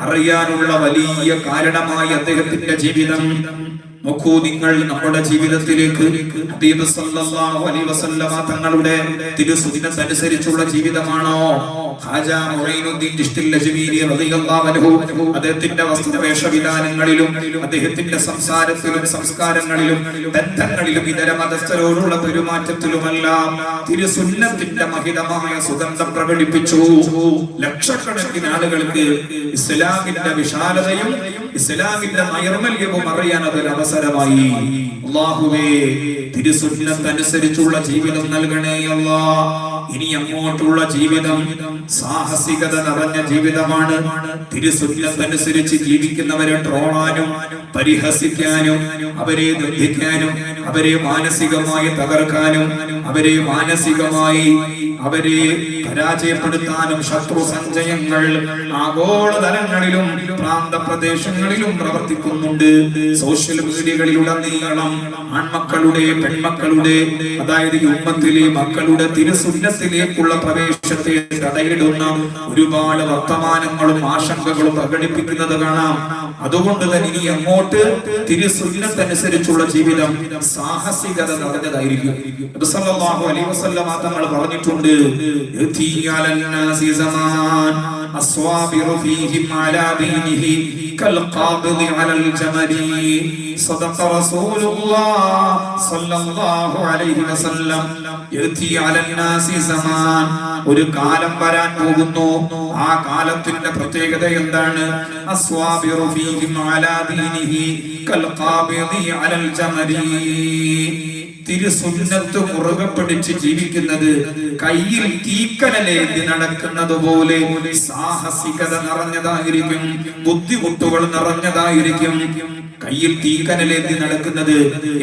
അറിയാനുള്ള വലിയ കാരണമായി അദ്ദേഹത്തിന്റെ ജീവിതം. നോക്കൂ നിങ്ങൾ, നമ്മുടെ ജീവിതത്തിലേക്ക് ഹബീബ് സല്ലല്ലാഹു അലൈഹി വസല്ലമ തങ്ങളുടെ തിരുസുന്നത്തനുസരിച്ചുള്ള ജീവിതമാണോ ഖാജാ മുഈനുദ്ദീൻ ചിശ്തി അജ്മീരി റളിയല്ലാഹു അൻഹു അദ്ദേഹത്തിന്റെ വസ്ത്രവേഷവിധാനങ്ങളിലും അദ്ദേഹത്തിന്റെ സംസാരത്തിലും സംസ്കാരങ്ങളിലും ബന്ധങ്ങളിലും ഇതര മതസ്ഥരോടുള്ള പെരുമാറ്റത്തിലുമെല്ലാം തിരുസുന്നത്തിന്റെ മഹിതമായ സുഗന്ധം പ്രകടിപ്പിച്ചു. ലക്ഷക്കണക്കിന് ആളുകൾക്ക് ഇസ്ലാമിന്റെ വിശാലതയും ഇസ്ലാമിന്റെ നൈർമല്യവും അറിയാൻ അതൊരു അവസരമായി. അല്ലാഹുവേ, തിരുസുന്നത്തനുസരിച്ചുള്ള ജീവിതം നൽകണേ അല്ലാഹ്. ഇനി അങ്ങോട്ടുള്ള ജീവിതം സാഹസികത നിറഞ്ഞ ജീവിതമാണ്. തിരുസുന്നത്തനുസരിച്ച് ജീവിക്കുന്നവരെ ട്രോളാനും പരിഹസിക്കാനും അവരെ ദുഃഖിക്കാനും അവരെ മാനസികമായി തകർക്കാനും അവരെ മാനസികമായി അവരെ പരാജയപ്പെടുത്താനും ശത്രു സഞ്ചയങ്ങൾ ആഗോളതലങ്ങളിലും പ്രാന്തപ്രദേശങ്ങളിലും പ്രവർത്തിക്കുന്നുണ്ട്. സോഷ്യൽ മീഡിയകളിലുടനീളം ആൺമക്കളുടെ പെൺമക്കളുടെ അതായത് ഉമ്മത്തിലെ മക്കളുടെ തിരുസുന്നത്തിലേക്കുള്ള പ്രവേശത്തെ തടയിടുന്ന ഒരുപാട് വർത്തമാനങ്ങളും ആശങ്കകളും പ്രകടിപ്പിക്കുന്നത് കാണാം. അതുകൊണ്ട് തന്നെ ഇനി അങ്ങോട്ട് തിരുസുന്നത്തനുസരിച്ചുള്ള ജീവിതം സാഹസികത നിറഞ്ഞതായിരിക്കും. നബി സല്ലല്ലാഹു അലൈഹി വസല്ലം തങ്ങൾ പറഞ്ഞിട്ടുണ്ട്, യതി അലന്നാസി സമാൻ അസ്വാബിറു ഫീഹിം അലാ ദീനിഹി കൽ ഖാബിദി അലൽ ജമരി. സദഖ റസൂലുള്ളാഹ് സല്ലല്ലാഹു അലൈഹി വസല്ലം. യതി അലന്നാസി സമാൻ, ഒരു കാലം വരാൻ പോകുന്നു. ആ കാലത്തിന്റെ പ്രത്യേകത എന്താണ്? അസ്വാബിറു ഫീഹിം അലാ ദീനിഹി കൽ ഖാബിദി അലൽ ജമരി. തിരുസുന്നത്ത് മുറുകെ പിടിച്ച് ജീവിക്കുന്നത് കയ്യിൽ തീക്കനലേന്തി നടക്കുന്നത് പോലെ സാഹസികത നിറഞ്ഞതായിരിക്കും, ബുദ്ധിമുട്ടുകൾ നിറഞ്ഞതായിരിക്കും. കയ്യിൽ തീക്കനലേന്തി നടക്കുന്നത്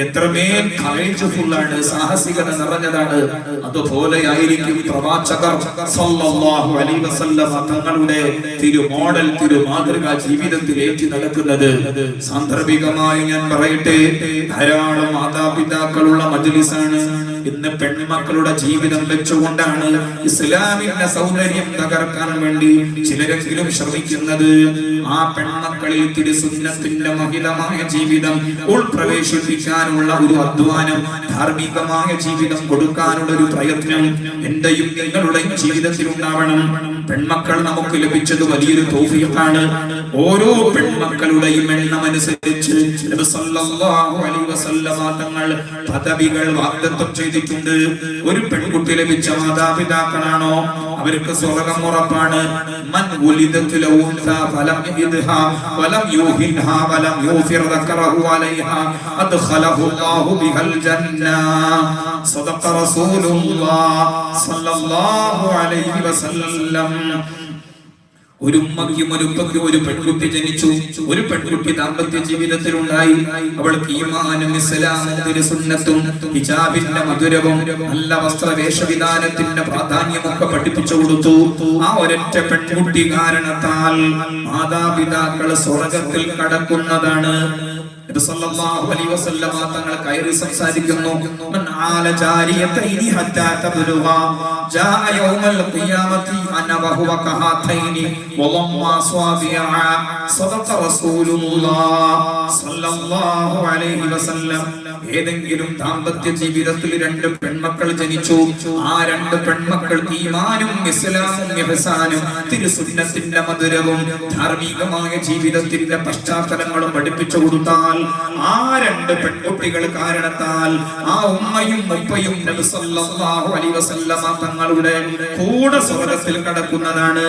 എത്രമേൽ കറേജ്ഫുള്ളാണ്, സാഹസികത നിറഞ്ഞതാണ്. അതുപോലെയായിരിക്കും പ്രവാചകർ സല്ലല്ലാഹു അലൈഹി വസല്ലം തങ്ങളുടെ തിരുമോഡൽ തിരുമാതൃകാ ജീവിതത്തിലേക്ക് നടക്കുന്നത്. സാന്ദർഭികമായി ഞാൻ പറയട്ടെ, ധാരാളം മാതാപിതാക്കളുള്ള മജ്ലിസാണ്. ഇന്ന് പെൺമക്കളുടെ ജീവിതം വെച്ചുകൊണ്ടാണ് ഇസ്ലാമിന്റെ സൗന്ദര്യം തകർക്കാൻ വേണ്ടി ചിലരെങ്കിലും ശ്രമിക്കുന്നത്. ആ പെൺമക്കളിൽ തിരുസുന്നത്തിന്റെ മഹിതമായ ജീവിതം ഉൾപ്രവേശിപ്പിക്കാനുള്ള ഒരു അധ്വാനം, ധാർമ്മികമായ ജീവിതം കൊടുക്കാനുള്ള ഒരു പ്രയത്നം എന്റെയും നിങ്ങളുടെയും ജീവിതത്തിൽ ഉണ്ടാവണം. പെൺമക്കൾ നമുക്ക് ലഭിച്ചത് വലിയൊരു തൗഫീഖാണ്. ഓരോ പെൺമക്കളുടെയും എണ്ണം അനുസരിച്ച് നബി സല്ലല്ലാഹു അലൈഹി വസല്ലം തങ്ങൾ പദവികൾ വാഗ്ദത്തം ചെയ്തിട്ടുണ്ട്. ഒരു പെൺകുട്ടി ലഭിച്ച മാതാപിതാക്കളാണോ അവർക്ക് സ്വർഗ്ഗം ഉറപ്പാണ്. മൻ ഉലിദത് ലഹു ഉൻസാ ഫലം യദ്ഹാ വലം യൂഹിൻഹാ വലം യൂഫിർ ദക്കറഹു അലൈഹാ അദ്ഖലഹു അല്ലാഹു ബിഹൽ ജന്ന. സദഖ റസൂലുള്ളാഹി സ്വല്ലല്ലാഹു അലൈഹി വസല്ലം. ഒരു ഉമ്മയ്ക്കും ഒരു ഉപ്പയ്ക്കും ഒരു പെൺകുട്ടി ജനിച്ചു. ഒരു പെൺകുട്ടി ദാമ്പത്യ ജീവിതത്തിലുണ്ടായി. അവൾക്ക് ഈമാനും ഇസ്ലാമും തിരുസുന്നത്തും ഹിജാബിന്റെ മധുരവും നല്ല വസ്ത്രവേഷവിധാനത്തിന്റെ പ്രാധാന്യമൊക്കെ പഠിപ്പിച്ചു കൊടുത്തു. ആ ഒരൊറ്റ പെൺകുട്ടി കാരണത്താൽ മാതാപിതാക്കൾ സ്വർഗ്ഗത്തിൽ കടക്കുന്നതാണ്. നബി സല്ലല്ലാഹു അലൈഹി വസല്ലം തങ്ങൾ കയറി സംസാരിക്കുന്നു. മൻ ആല ജാരിയതൈനി ഹത്താ തബ്ലുഗ ജാഅ യൗമൽ ഖിയാമത്തി അന വഹുവ കഹാതൈനി വളമ്മ സ്വാബിഅ. സദഖ റസൂലുള്ളാഹി സ്വല്ലല്ലാഹു അലൈഹി വസല്ലം. ഏതെങ്കിലും ദാമ്പത്യ ജീവിതത്തിൽ രണ്ട് പെൺമക്കൾ ജനിച്ചു. ആ രണ്ട് പെൺമക്കൾ ഈമാനും ഇസ്ലാമും ഇഹ്സാനും തിരുസുന്നത്തിന്റെ മധുരവും ധാർമ്മികമായ ജീവിതത്തിന്റെ പശ്ചാത്തലങ്ങളും പഠിപ്പിച്ചു കൊടുത്താൽ ആ രണ്ട് പെൺകുട്ടികൾ കാരണത്താൽ ആ ഉമ്മയും ഉപ്പയും നബി സല്ലല്ലാഹു അലൈഹി വസല്ലം തങ്ങളുടെ കൂടെ സ്വർഗ്ഗത്തിൽ കടക്കുന്നതാണ്.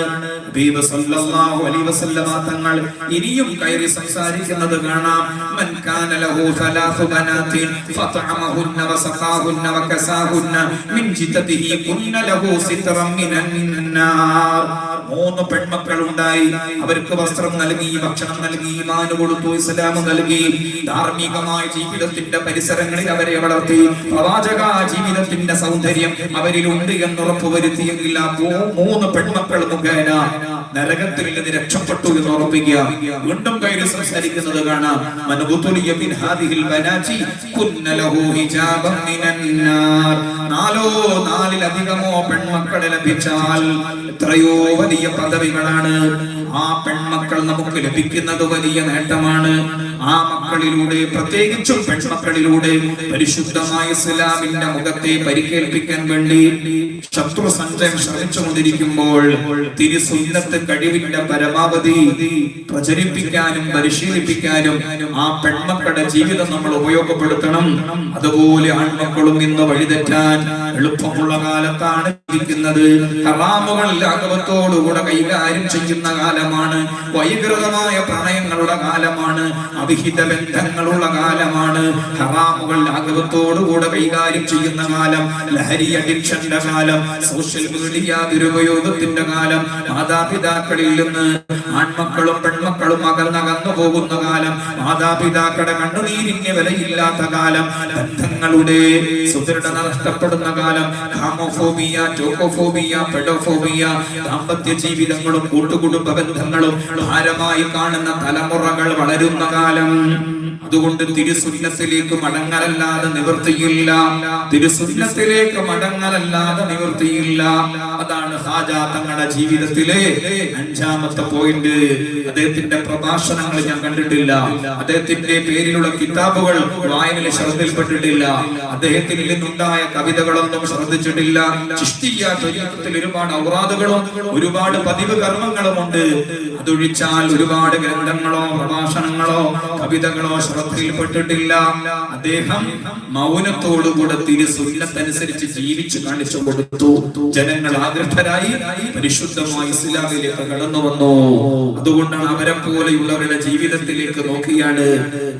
ഹബീബ് സല്ലല്ലാഹു അലൈഹി വസല്ലം തങ്ങൾ ഇനിയും കയറി സംസാരിക്കുന്നത് കാണാം. മൻ കാന ലഹു സലാസു ബനാതിൻ ഫതഅമഹുന്ന വസഖാഹുന്ന വകസാഹുന്ന മിൻ ജിതതിഹി കുന്ന ലഹു സിത്റൻ മിനന്നാർ. മൂന്ന് പെൺമക്കൾ ഉണ്ടായി. അവർക്ക് വസ്ത്രം നൽകി, ഭക്ഷണം നൽകി, ഈമാൻ കൊടുത്തു, ഇസ്ലാം നൽകി. ധാർമ്മികമായ ജീവിതത്തിന്റെ പരിസരങ്ങളിൽ അവരെ വളർത്തി. പ്രവാചക ജീവിതത്തിന്റെ സൗന്ദര്യം അവരിലുണ്ട് എന്ന് ഉറപ്പുവരുത്തിയെങ്കിൽ ആ മൂന്ന് പെൺമക്കൾ മുഖേന നരകത്തിൽ നിന്ന് രക്ഷപ്പെട്ടു എന്ന് ഉറപ്പിക്കുക. വീണ്ടും കയറി സംസാരിക്കുന്നത് കാണാം. മനബുതുലിയ മിൻ ഹാദിഹിൽ ബനാതി കുന്ന ലഹു ഹിജാബൻ മിനന്നാർ. നാലോ നാലിലധികമോ പെൺമക്കളെ ലഭിച്ചാൽ എത്രയോ വലിയ പദവികളാണ്. ആ പെൺമക്കൾ നമുക്ക് ലഭിക്കുന്നത് വലിയ നേട്ടമാണ്. ആ മക്കളിലൂടെ, പ്രത്യേകിച്ചും പെൺമക്കളിലൂടെ പരിശുദ്ധമായ ഇസ്ലാമിന്റെ മുഖത്തെ പരിക്കേൽപ്പിക്കാൻ വേണ്ടി ശത്രു സഞ്ചയം ശ്രമിച്ചുകൊണ്ടിരിക്കുമ്പോൾ തിരുസുന്നത്ത് കഴിവിന്റെ പരമാവധി പ്രചരിപ്പിക്കാനും പരിശീലിപ്പിക്കാനും ആ പെൺമക്കളുടെ ജീവിതം നമ്മൾ ഉപയോഗപ്പെടുത്തണം. അതുപോലെ ആൺമക്കളും ഇന്ന് വഴിതെറ്റാൻ എളുപ്പമുള്ള കാലത്താണ് ഇരിക്കുന്നത്. ഹറാമുകൾ ലാഘവത്തോടുകൂടെ കൈകാര്യം ചെയ്യുന്ന കാലമാണ്. വൈകൃതമായ പ്രണയങ്ങളുടെ കാലമാണ്. അവിഹിത ബന്ധങ്ങളുള്ള കാലമാണ്. ഹറാമുകൾ ലാഘവത്തോടുകൂടെ കൈകാര്യം ചെയ്യുന്ന കാലം. ലഹരി അഡിക്ഷന്റെ കാലം. സോഷ്യൽ മീഡിയ ദുരുപയോഗത്തിന്റെ കാലം. മാതാപിതാക്കളിൽ നിന്ന് ആൺമക്കളും പെൺമക്കളും അകന്നു പോകുന്ന കാലം. മാതാപിതാക്കളുടെ കണ്ണുനീരിന് വിലയില്ലാത്ത കാലം. ബന്ധങ്ങളുടെ സുദൃഢത നഷ്ടപ്പെടുന്ന കാലം. കാമോഫോബിയ, ടോക്കോഫോബിയ, പെഡോഫോബിയ, ദാമ്പത്യ ജീവിതങ്ങളും കൂട്ടുകുടുംബ ബന്ധങ്ങളും ഭാരമായി കാണുന്ന തലമുറകൾ വളരുന്ന കാലം. അതുകൊണ്ട് തിരുസുന്നത്തിലേക്ക് മടങ്ങലല്ലാതെ നിവൃത്തിയില്ല. തിരുസുന്നത്തിലേക്ക് മടങ്ങലല്ലാതെ നിവൃത്തിയില്ല. അതാണ് ഹാജാ തങ്ങളുടെ ജീവിതത്തിലെ 5ാമത്തെ പോയിന്റ്. അദ്ദേഹത്തിന്റെ പ്രഭാഷണങ്ങൾ ഞാൻ കണ്ടിട്ടില്ല. അദ്ദേഹത്തിന്റെ പേരിലുള്ള കിതാബുകൾ വായനയിൽ ശ്രദ്ധയിൽപ്പെട്ടിട്ടില്ല. അദ്ദേഹത്തിൽ നിന്നുണ്ടായ കവിതകളൊന്നും ശ്രദ്ധിച്ചിട്ടില്ല. ചിശ്തിയ്യ ത്വരീഖത്തിൽ ഒരുപാട് ഔറാദുകളും ഒരുപാട് പതിവ് കർമ്മങ്ങളുമുണ്ട്. അതൊഴിച്ചാൽ ഒരുപാട് ഗ്രന്ഥങ്ങളോ പ്രഭാഷണങ്ങളോ കവിതകളോ ശ്രദ്ധയിൽപ്പെട്ടിട്ടില്ല. അദ്ദേഹം മൗനത്തോടുകൂടെ തിരുസുന്നത്തനുസരിച്ച് ജീവിച്ചു കാണിച്ചു കൊടുത്തു. ജനങ്ങൾ ആഗ്രഹരായി പരിശുദ്ധമായ ഇസ്ലാമിലേക്ക് കടന്നു വന്നു. അതുകൊണ്ടാണ് അവരെ പോലെയുള്ളവരുടെ ജീവിതത്തിലേക്ക് നോക്കിയാണ്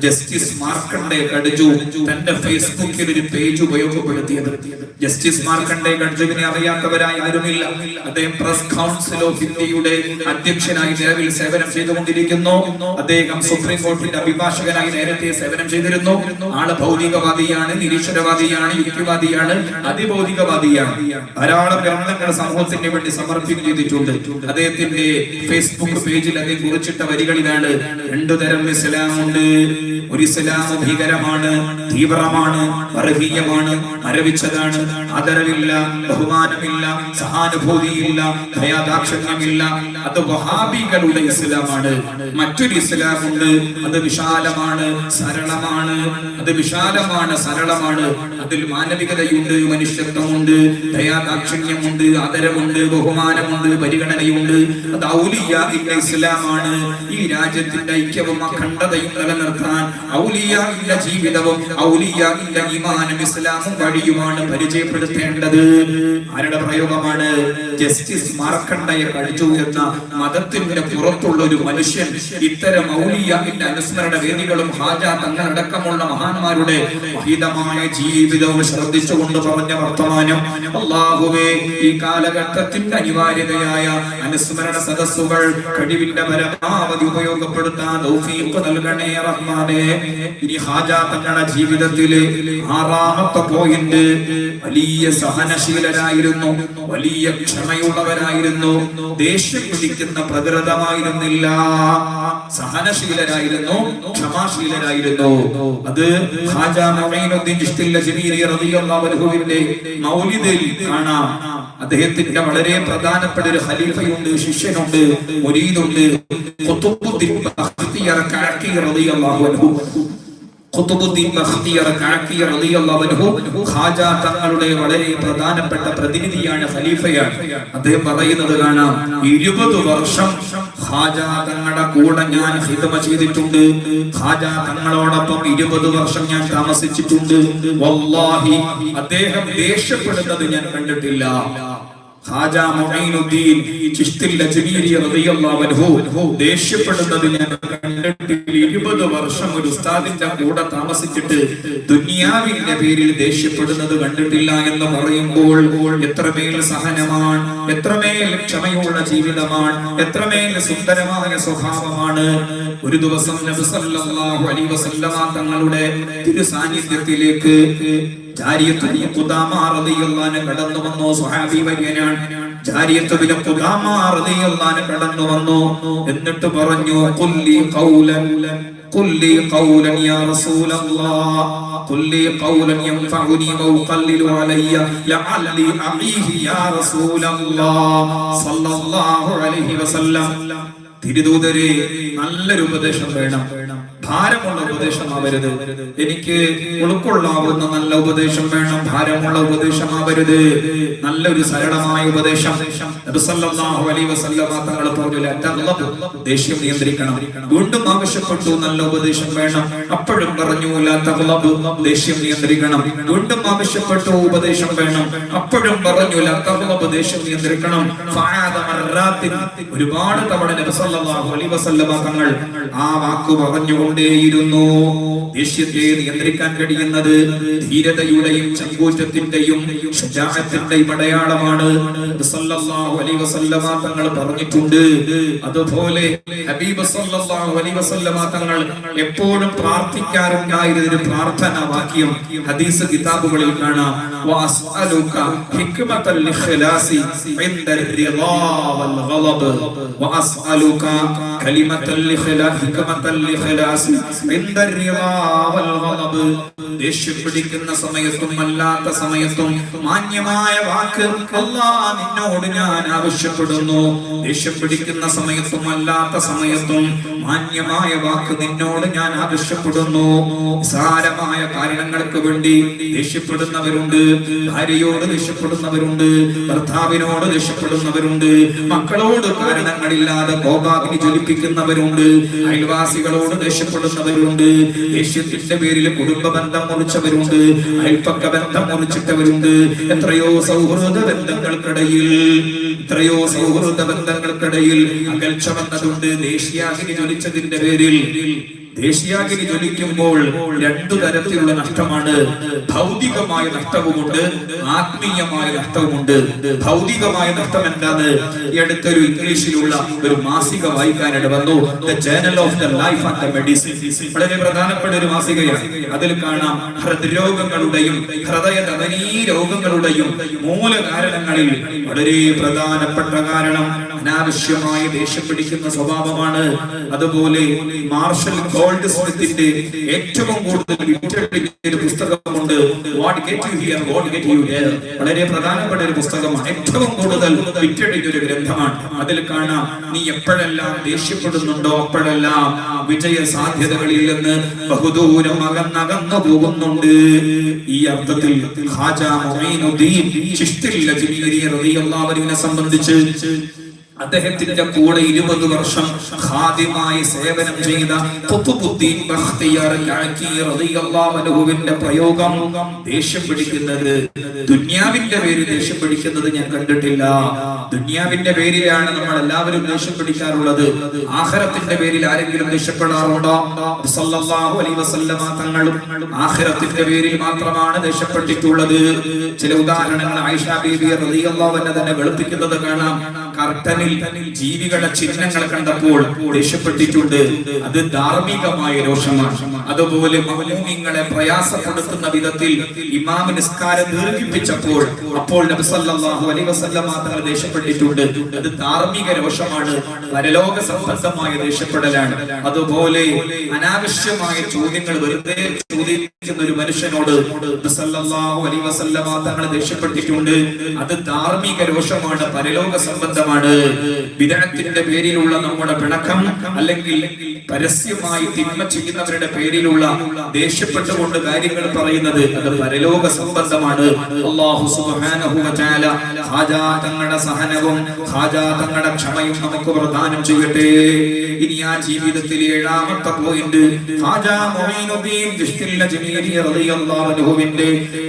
ജസ്റ്റിസ് മാർക്കണ്ഡേ കട്ജു തന്റെ ഫേസ്ബുക്കിൽ ഒരു പേജ് ഉപയോഗപ്പെടുത്തിയത്. ജസ്റ്റിസ് മാർക്കണ്ഡേ കട്ജുവിനെ അറിയാത്തവരായി ആരുമില്ല. അദ്ദേഹം പ്രസ് കൗൺസിൽ ഓഫ് ഇന്ത്യയുടെ അധ്യക്ഷനായി നിലവിൽ സേവനം ചെയ്തുകൊണ്ടിരിക്കുന്നു. അദ്ദേഹം സുപ്രീം കോടതിയുടെ അഭിഭാഷകനായി നേരത്തെ സേവനം ചെയ്തിരുന്നു. ആള് ഭൗതികവാദിയാണ്, നിരീശ്വരവാദിയാണ്, യുക്തിവാദിയാണ്, അതിഭൗതികവാദിയാണ്. ധാരാളം ഗ്രന്ഥങ്ങൾ സമൂഹത്തിന് വേണ്ടി സമർപ്പിക്കുകയും ചെയ്തിട്ടുണ്ട്. അദ്ദേഹത്തിന്റെ ഫേസ്ബുക്ക് പേജിൽ അദ്ദേഹം കുറിച്ചിട്ട വരികളിലാണ്: 2 തരം ഇസ്ലാമുണ്ട്. ഒരു ഇസ്ലാം ഭീകരമാണ്, തീവ്രമാണ്, വർഗീയമാണ്, മരവിച്ചതാണ്, ആദരവില്ല, ബഹുമാനമില്ല, സഹാനുഭൂതിയില്ല, ദയാദാക്ഷിണ്യമില്ല. അത് വഹാബികളുടെ ഇസ്ലാമാണ്. മറ്റൊരു ഇസ്ലാമുണ്ട്, അത് വിശാലമാണ്, സരളമാണ്. അത് വിശാലമാണ്, സരളമാണ്. അതിൽ മാനവികതയുണ്ട്, മനുഷ്യത്വമുണ്ട്, ദയാദാക്ഷിണ്യമുണ്ട്, ആദരവുണ്ട്, ബഹുമാനമുണ്ട്, പരിഗണനയുണ്ട്. അത് ഔലിയാഇന്റെ ഇസ്ലാമാണ്. ഈ രാജ്യത്തിന്റെ ഐക്യവും അഖണ്ഡതയും നിലനിർത്താൻ ഔലിയാഇന്റെ ജീവിതവും ഔലിയാഇന്റെ ഈമാനും ഇസ്ലാമും വഴിയുമാണ് പരിചയപ്പെടുത്തേണ്ടത്. ആരുടെ പ്രയോഗമാണ്? ജസ്റ്റിസ് മാർക്കണ്ഡയെ കട്ജു എന്ന മതത്തിന്റെ പുറത്തുള്ള ഒരു മനുഷ്യൻ ഇത്തരം ഔലിയാഇന്റെ അനുസ്മരണ വേദികളും ഹാജാ തങ്ങളടക്കമുള്ള മഹാന്മാരുടെ മഹിതമായ ജീവിതവും ശ്രദ്ധിച്ചുകൊണ്ട് പറഞ്ഞ വർത്തമാനം: അല്ലാഹുവേ, ഈ കാലഘട്ടത്തിന്റെ അനിവാര്യതയായ അനുസ്മരണ സദസ്സുകൾ കഴിവിന്റെ പരമാവധി ഉപയോഗപ്പെടുത്താൻ തൗഫീഖ് നൽകണേ റഹ്മാനേ. ഇനി ഹാജാ തങ്ങളുടെ ജീവിതത്തിലെ 6ാമത്തെ പോയിന്റ്: വലിയ സഹനശീലരായിരുന്നു, വലിയ ക്ഷമയുള്ളവരായിരുന്നു. ദേഷ്യം പിടിക്കുന്ന പ്രകൃതമായിരുന്നില്ല, സഹനശീലരായിരുന്നു, ക്ഷമാശീലരായിരുന്നു. അത് ഖാജാ മുഈനുദ്ദീൻ ചിശ്തി അജ്മീരി റളിയല്ലാഹു അൻഹുവിന്റെ മൗലിദിൽ കാണാം. അദ്ദേഹത്തിന്റെ വളരെ പ്രധാനപ്പെട്ട ഒരു ഖലീഫയുണ്ട്, ശിഷ്യനുണ്ട്, മുരീദുണ്ട്. ഖുതുബുദ്ദീൻ ബഖ്തിയാർ കാക്കി റളിയല്ലാഹു അൻഹു. ഖുതുബുദ്ദീൻ ബഖ്തിയാർ കാക്കി റളിയല്ലാഹു അൻഹു ഖാജാ തങ്ങളുടെ വളരെ പ്രധാനപ്പെട്ട പ്രതിനിധിയാണ്, ഖലീഫയാണ്. അദ്ദേഹം പറയുന്നത് കാണാം: 20 വർഷം ഖാജാ തങ്ങളുടെ കൂടെ ഞാൻ ഖിദ്മ ചെയ്തിട്ടുണ്ട്. ഖാജാ തങ്ങളോടൊപ്പം 20 വർഷം ഞാൻ താമസിച്ചിട്ടുണ്ട്. വല്ലാഹി, അദ്ദേഹം ദേഷ്യപ്പെടുന്നത് ഞാൻ കണ്ടിട്ടില്ല. ഖാജാ മുഈനുദ്ദീൻ ചിശ്തി അജ്മീരി റളിയല്ലാഹു അൻഹു ദേഷ്യപ്പെടുന്നത് ഞാൻ കണ്ടിട്ടില്ല. 20 വർഷം ഒരു ഉസ്താദിന്റെ കൂടെ താമസിച്ചിട്ട് ദുനിയാവിന്റെ പേരിൽ ദേഷ്യപ്പെടുന്നത് കണ്ടിട്ടില്ല എന്ന് പറയുമ്പോൾ എത്രമേൽ സഹനമാണ്, എത്രമേൽ ക്ഷമയുള്ള ജീവിതമാണ്, എത്രമേൽ സുന്ദരമായ സ്വഭാവമാണ്. ഒരു ദിവസം നബി സല്ലല്ലാഹു അലൈഹി വസല്ലമ തങ്ങളുടെ തിരു സാന്നിധ്യത്തിലേക്ക് ജാരിയത്ത് ബിൻ ഖുദാമ റളിയല്ലാഹു അൻഹു കടന്നു വന്നു. സ്വഹാബി വര്യനാണ്. ജാരിയത്ത് ബിൻ ഖുദാമ റളിയല്ലാഹു അൻഹു കടന്നു വന്നു. എന്നിട്ട് പറഞ്ഞു: ഖുല്ലി ഖൗലൻ, ഖുല്ലി ഖൗലൻ യാ റസൂലല്ലാഹ്, ഖുല്ലി ഖൗലൻ യൻഫഉനി വയുഖല്ലിലു അലയ്യ ലഅല്ലി അഈഹി യാ റസൂലല്ലാഹ് സല്ലല്ലാഹു അലൈഹി വസല്ലം. തിരുദൂതരെ, നല്ലൊരു ഉപദേശം വേണം. ഭാരമുള്ള ഉപദേശമാവരുത്. എനിക്ക് ഉൾക്കൊള്ളാവുന്ന നല്ല ഉപദേശം വേണം, ഭാരമുള്ള ഉപദേശമാവരുത്. നല്ലൊരു സരളമായ ഉപദേശം. നബി സല്ലല്ലാഹു അലൈഹി വസല്ലമ തങ്ങൾ പറഞ്ഞു, ദേഷ്യം നിയന്ത്രിക്കണം. വീണ്ടും ആവശ്യപ്പെട്ടു, നല്ല ഉപദേശം വേണം. അപ്പോഴും പറഞ്ഞു, ലാ തഗ്ളബ്, ദേഷ്യം നിയന്ത്രിക്കണം. വീണ്ടും ആവശ്യപ്പെട്ടു, ഉപദേശം വേണം. അപ്പോഴും പറഞ്ഞു, ലാ തഗ്ളബ്, ദേഷ്യം നിയന്ത്രിക്കണം. ഫഅദ മർറാത്തിൻ, ഒരുപാട് തവണ നബി സല്ലല്ലാഹു അലൈഹി വസല്ലമ തങ്ങൾ ആ വാക്ക് പറഞ്ഞുകൊണ്ടേയിരുന്നു. ദേഷ്യത്തെ നിയന്ത്രിക്കാൻ കഴിയുന്നത് ധീരതയുടെയും ചങ്കൂറ്റത്തിന്റെയും ശജാഅത്തിന്റെയും അടയാളമാണ്. സല്ലല്ലാഹു അലൈഹി വസല്ലമ തങ്ങൾ പറഞ്ഞിട്ടുണ്ട്. അതുപോലെ ഹബീബ് സല്ലല്ലാഹു അലൈഹി വസല്ലമ തങ്ങൾ എപ്പോഴും പ്രാർത്ഥിക്കാറുണ്ടായിരുന്ന ഒരു പ്രാർത്ഥനാ വാക്യം ഹദീസ് കിതാബുകളിൽ കാണാം. വഅസ്അലുക ഹിക്മത്തൽ ഇഖ്ലാസി ഇൻദർ റിളാ വൽ ഗളബ് വഅസ്അലുക കലിമത്തൽ ഇഖ്ലാസ് ഹിക്മത്തൽ ഇഖ്ലാസി ഇൻദർ റിളാ വൽ ഗളബ്. ദേഷ്യം പിടിക്കുന്ന സമയത്തും അല്ലാത്ത സമയത്തും മാന്യമായ വാക്ക് അല്ലാഹ് നിന്നോട് ഞാൻ ആവശ്യപ്പെടുന്നു. ദേഷ്യം പിടിക്കുന്ന സമയത്തും അല്ലാത്ത സമയത്തും മാന്യമായ വാക്ക് നിന്നോട് ഞാൻ ആവശ്യപ്പെടുന്നു. സാരമായ കാരണങ്ങൾക്ക് വേണ്ടി ദേഷ്യപ്പെടുന്നവരുണ്ട്, ഭാര്യയോട് ദേഷ്യപ്പെടുന്നവരുണ്ട്, ഭർത്താവിനോട് ദേഷ്യപ്പെടുന്നവരുണ്ട്, മക്കളോട് കാരണങ്ങളില്ലാതെ കോപാഗ്നി ജ്വലിപ്പിക്കുന്നവരുണ്ട്, അയൽവാസികളോട് ദേഷ്യപ്പെടുന്നവരുണ്ട്, ദേഷ്യത്തിന്റെ പേരിൽ കുടുംബ ബന്ധം മുറിച്ചവരുണ്ട്, അയൽപ്പക്ക ബന്ധം മുറിച്ചിട്ടവരുണ്ട്. എത്രയോ സൗഹൃദ ബന്ധങ്ങൾക്കിടയിൽ അകൽച്ച വന്നതുണ്ട്. ദേശീയാഗ്നി ജ്വലിച്ചതിന്റെ പേരിൽ. ദേശീയാഗ്നി ജ്വലിക്കുമ്പോൾ രണ്ടു തരത്തിലുള്ള നഷ്ടമാണ്. ഭൗതികമായ നഷ്ടവുമുണ്ട്, ആത്മീയമായ നഷ്ടവുമുണ്ട്. ഭൗതികമായ നഷ്ടം എന്താണ്? ഈ അടുത്തൊരു ഇംഗ്ലീഷിലുള്ള ഒരു മാസിക വായിക്കാനിട വന്നു, the journal of the life and the medicine. വളരെ പ്രധാനപ്പെട്ട ഒരു മാസികയാണ്. അതിൽ കാണാം ഹൃദ്രോഗങ്ങളുടെയും ഹൃദയധമനീ രോഗങ്ങളുടെയും മൂല കാരണങ്ങളിൽ വളരെ പ്രധാനപ്പെട്ട കാരണം അനാവശ്യമായി ദേഷ്യം പിടിക്കുന്ന സ്വഭാവമാണ്. അതുപോലെ മാർഷൽ ഗോൾഡ് സ്മിത്തിന്റെ ഏറ്റവും കൂടുതൽ ഒരു പുസ്തകമുണ്ട്, what get you here what get you there. വളരെ പ്രധാനപ്പെട്ട ഒരു പുസ്തകമാണ്, ഏറ്റവും കൂടുതൽ വിറ്റഴിഞ്ഞ ഒരു ഗ്രന്ഥമാണ്. അതിൽ കാണാം, നീ എപ്പോഴെല്ലാം ദേഷ്യപ്പെടുന്നുണ്ടോ അപ്പോഴെല്ലാം വിജയ സാധ്യതകളിൽ നിന്ന് ബഹുദൂരം അകന്നകന്നു പോകുന്നുണ്ട്. ഈ അർത്ഥത്തിൽ ഖാജ മുഈനുദ്ദീൻ ചിശ്തി അജ്മീരി റളിയല്ലാഹു അൻഹുവിനെ സംബന്ധിച്ച് അദ്ദേഹത്തിന്റെ കൂടെ 20 വർഷം ഖാദിമായി സേവനം ചെയ്ത ഖുത്ബുദ്ദീൻ ബഖ്തിയാർ അൽഅക്കി റളിയല്ലാഹു അൻഹുവിന്റെ പ്രയോഗം, ദേഷ്യം പിടിക്കുന്നത് ദുനിയാവിന്റെ പേരിൽ ദേഷ്യം പിടിക്കുന്നത് ഞാൻ കണ്ടിട്ടില്ല. ദുനിയാവിന്റെ പേരിലാണ് നമ്മൾ എല്ലാവരും ദേഷ്യം പിടിക്കാറുള്ളത്. ആഖിറത്തിന്റെ പേരിൽ ആരെങ്കിലും ദേഷ്യപ്പെടാറുണ്ടോ? സല്ലല്ലാഹു അലൈഹി വസല്ലമ തങ്ങളും ആഖിറത്തിന്റെ പേരിൽ മാത്രമാണ് ദേഷ്യപ്പെട്ടിട്ടുള്ളത്. ചില ഉദാഹരണങ്ങൾ ആയിഷ ബീബി റളിയല്ലാഹു അൻഹ തന്നെ വെളുപ്പിക്കുന്നത് കാണാം. കർട്ടനിൽ ജീവികളുടെ ചിഹ്നങ്ങൾ കണ്ടപ്പോൾ ദേഷ്യപ്പെട്ടിട്ടുണ്ട്. അത് ധാർമ്മികമായ രോഷമാണ്. അതുപോലെ മഅ്മൂമിങ്ങളെ പ്രയാസപ്പെടുത്തുന്ന വിധത്തിൽ ഇമാം നിസ്കാരം ദീർഘിപ്പിച്ചപ്പോൾ അപ്പോൾ നബി സല്ലല്ലാഹു അലൈഹി വസല്ലം തങ്ങൾ ദേഷ്യപ്പെട്ടിട്ടുണ്ട്. അത് ധാർമ്മിക രോഷമാണ്, പരലോക സംബന്ധമായ ദേഷ്യപ്പെടലാണ്. അതുപോലെ അനാവശ്യമായ ചോദ്യങ്ങൾ വെറുതെ ചോദിക്കുന്ന ഒരു മനുഷ്യനോട് നബി സല്ലല്ലാഹു അലൈഹി വസല്ലം തങ്ങൾ ദേഷ്യപ്പെട്ടിട്ടുണ്ട്. അത് ധാർമ്മിക രോഷമാണ്, പരലോക സംബന്ധമാണ്. ബിദ്അത്തിന്റെ പേരിലുള്ള നമ്മുടെ പിണക്കം, അല്ലെങ്കിൽ പരസ്യമായി തിന്മ ചെയ്യുന്നവരുടെ പേരിലുള്ള ദേഷ്യപ്പെട്ടുകൊണ്ട് കാര്യങ്ങൾ പറയുന്നത്, അത് പരലോക സംബന്ധമാണ്. അല്ലാഹു സുബ്ഹാനഹു വ തആല ഖാജാ തങ്ങളുടെ സഹനവും ഖാജാ തങ്ങളുടെ ക്ഷമയും നമുക്ക് പ്രദാനം ചെയ്യട്ടെ. ഇനി ആ ജീവിതത്തിലെ 7ാമത്തെ പോയിന്റ്, ഖാജാ മുഈനുദ്ദീൻ ചിശ്തി അജ്മീരി റളിയല്ലാഹു അൻഹുവിന്റെ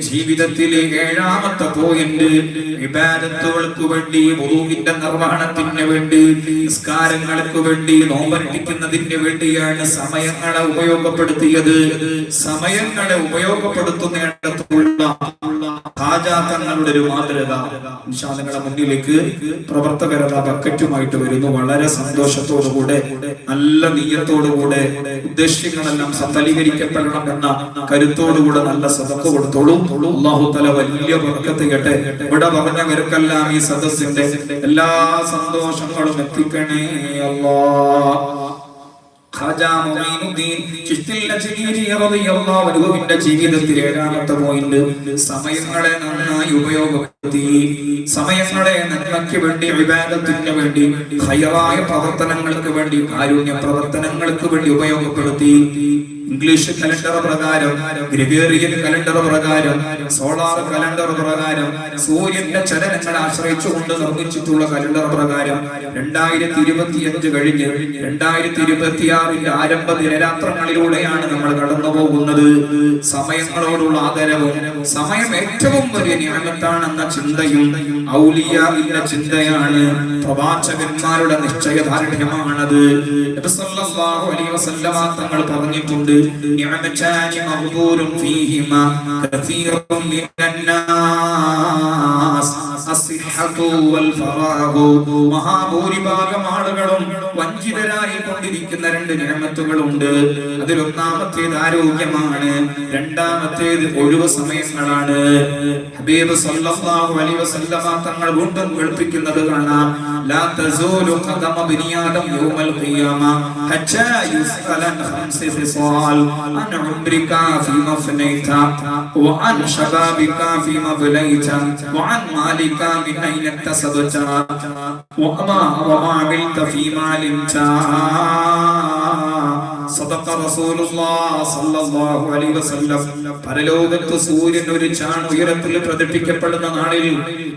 ജീവിതത്തിലെ 7ാമത്തെ പോയിന്റ്, ഇബാദത്തുകൾക്ക് വേണ്ടി, വുളൂഇന്റെ നിർവഹണത്തിന് വേണ്ടി, നിസ്കാരങ്ങൾക്ക് വേണ്ടി, നോമ്പനുഷ്ഠിക്കുന്നതിന് വേണ്ടിയാണ് സമയങ്ങളെ ഉപയോഗപ്പെടുത്തിയത്. സമയങ്ങളെ ഉപയോഗപ്പെടുത്തുന്നിടത്തുള്ള ഖാജാ തങ്ങളുടെ ഒരു മാതൃക നിങ്ങളുടെ മുന്നിലേക്ക് പ്രവർത്തകരുടെ ബക്കറ്റുമായിട്ട് വരുന്നു. വളരെ സന്തോഷത്തോടുകൂടെ, നല്ല നീയത്തോടുകൂടെ, ഉദ്ദേശ്യങ്ങളെല്ലാം സഫലീകരിക്കപ്പെടണം എന്ന കരുത്തോടുകൂടെ നല്ല സദഖ കൊടുത്തോളൂ. അല്ലാഹു തആല വലിയ ബർക്കത്ത് ചെയ്യട്ടെ. ഇവിടെ പറഞ്ഞവർക്കെല്ലാം ഈ സദസ്സിന്റെ എല്ലാ സന്തോഷങ്ങളും എത്തിക്കണേ അല്ലാഹ്. ഖാജാ മുഈനുദ്ദീൻ ചിശ്തി അൽ-അജ്മീരി റളിയല്ലാഹു അൻഹുവിന്റെ ജീവിതത്തിൽ ഏഴാമത്തെ പോയിന്റ് സമയങ്ങളെ നന്നായി ഉപയോഗപ്പെടുത്തി. സമയങ്ങളെ നന്മയ്ക്ക് വേണ്ടി, ഇബാദത്തിന് വേണ്ടി, ഖൈറായ പ്രവർത്തനങ്ങൾക്ക് വേണ്ടി, കാരുണ്യ പ്രവർത്തനങ്ങൾക്ക് വേണ്ടി ഉപയോഗപ്പെടുത്തി. ഇംഗ്ലീഷ് കലണ്ടർ പ്രകാരം, ഗ്രിഗോറിയൻ കലണ്ടർ പ്രകാരം, സോളാർ കലണ്ടർ പ്രകാരം, സൂര്യന്റെ ചലനങ്ങളെ ആശ്രയിച്ചുകൊണ്ട് നിർമ്മിച്ചിട്ടുള്ള കലണ്ടർ പ്രകാരം 2025 കഴിഞ്ഞ് 2026 ആരംഭ ദിനരാത്രങ്ങളിലൂടെയാണ് നമ്മൾ കടന്നു പോകുന്നത്. സമയങ്ങളോടുള്ള ആദരവും സമയം ഏറ്റവും വലിയ നിഅമത്താണെന്ന ചിന്തയും ഔലിയാഇന്റെ ചിന്തയാണ്, പ്രവാചകന്മാരുടെ നിശ്ചയദാർഢ്യമാണത്. നബി സല്ലല്ലാഹു അലൈഹി വസല്ലമ തങ്ങൾ പറഞ്ഞിട്ടുണ്ട്, നിഅമതാനി മഗ്ബൂറുൻ ഫീഹിമാ കസീറുൻ മിനന്നാസ് അസ്സിഹ്ഹതു വൽ ഫറാഹു. മഹാഭൂരിഭാഗം ആളുകളും വഞ്ചിതരായി കൊണ്ടിരിക്കുന്ന രണ്ട് നിഅമത്തുകളുണ്ട്. അതിലൊന്നാമത്തേത് ആരോഗ്യമാണ്, രണ്ടാമത്തേത് ഒഴിവ് സമയങ്ങളാണ്. ഹബീബ് സല്ലല്ലാഹു അലൈഹി വസല്ലമ തങ്ങൾ വീണ്ടും കേൾപ്പിക്കുന്നത് കാണാം, ലാ തസൂലു ഖദമ ബനി ആദം യൗമൽ ഖിയാമ ഹത്താ യുസ്അല അൻ ഖംസി ഖിസാൽ അൻ ഉംരിക ഫീമാ ഫനൈത വഅൻ ശബാബിക ഫീമാ ബലൈത വഅൻ മാലിക മിൻ അയ്ന ഇക്തസബത വമാ അമിൽത ഫീമാ ലിംത. സദഖ റസൂലുള്ളാഹി സ്വല്ലല്ലാഹു അലൈഹി വസല്ലം. പരലോകത്ത് സൂര്യൻ ഒരു ചാൺ ഉയരത്തിൽ പ്രദർശിപ്പിക്കപ്പെടുന്ന നാളിൽ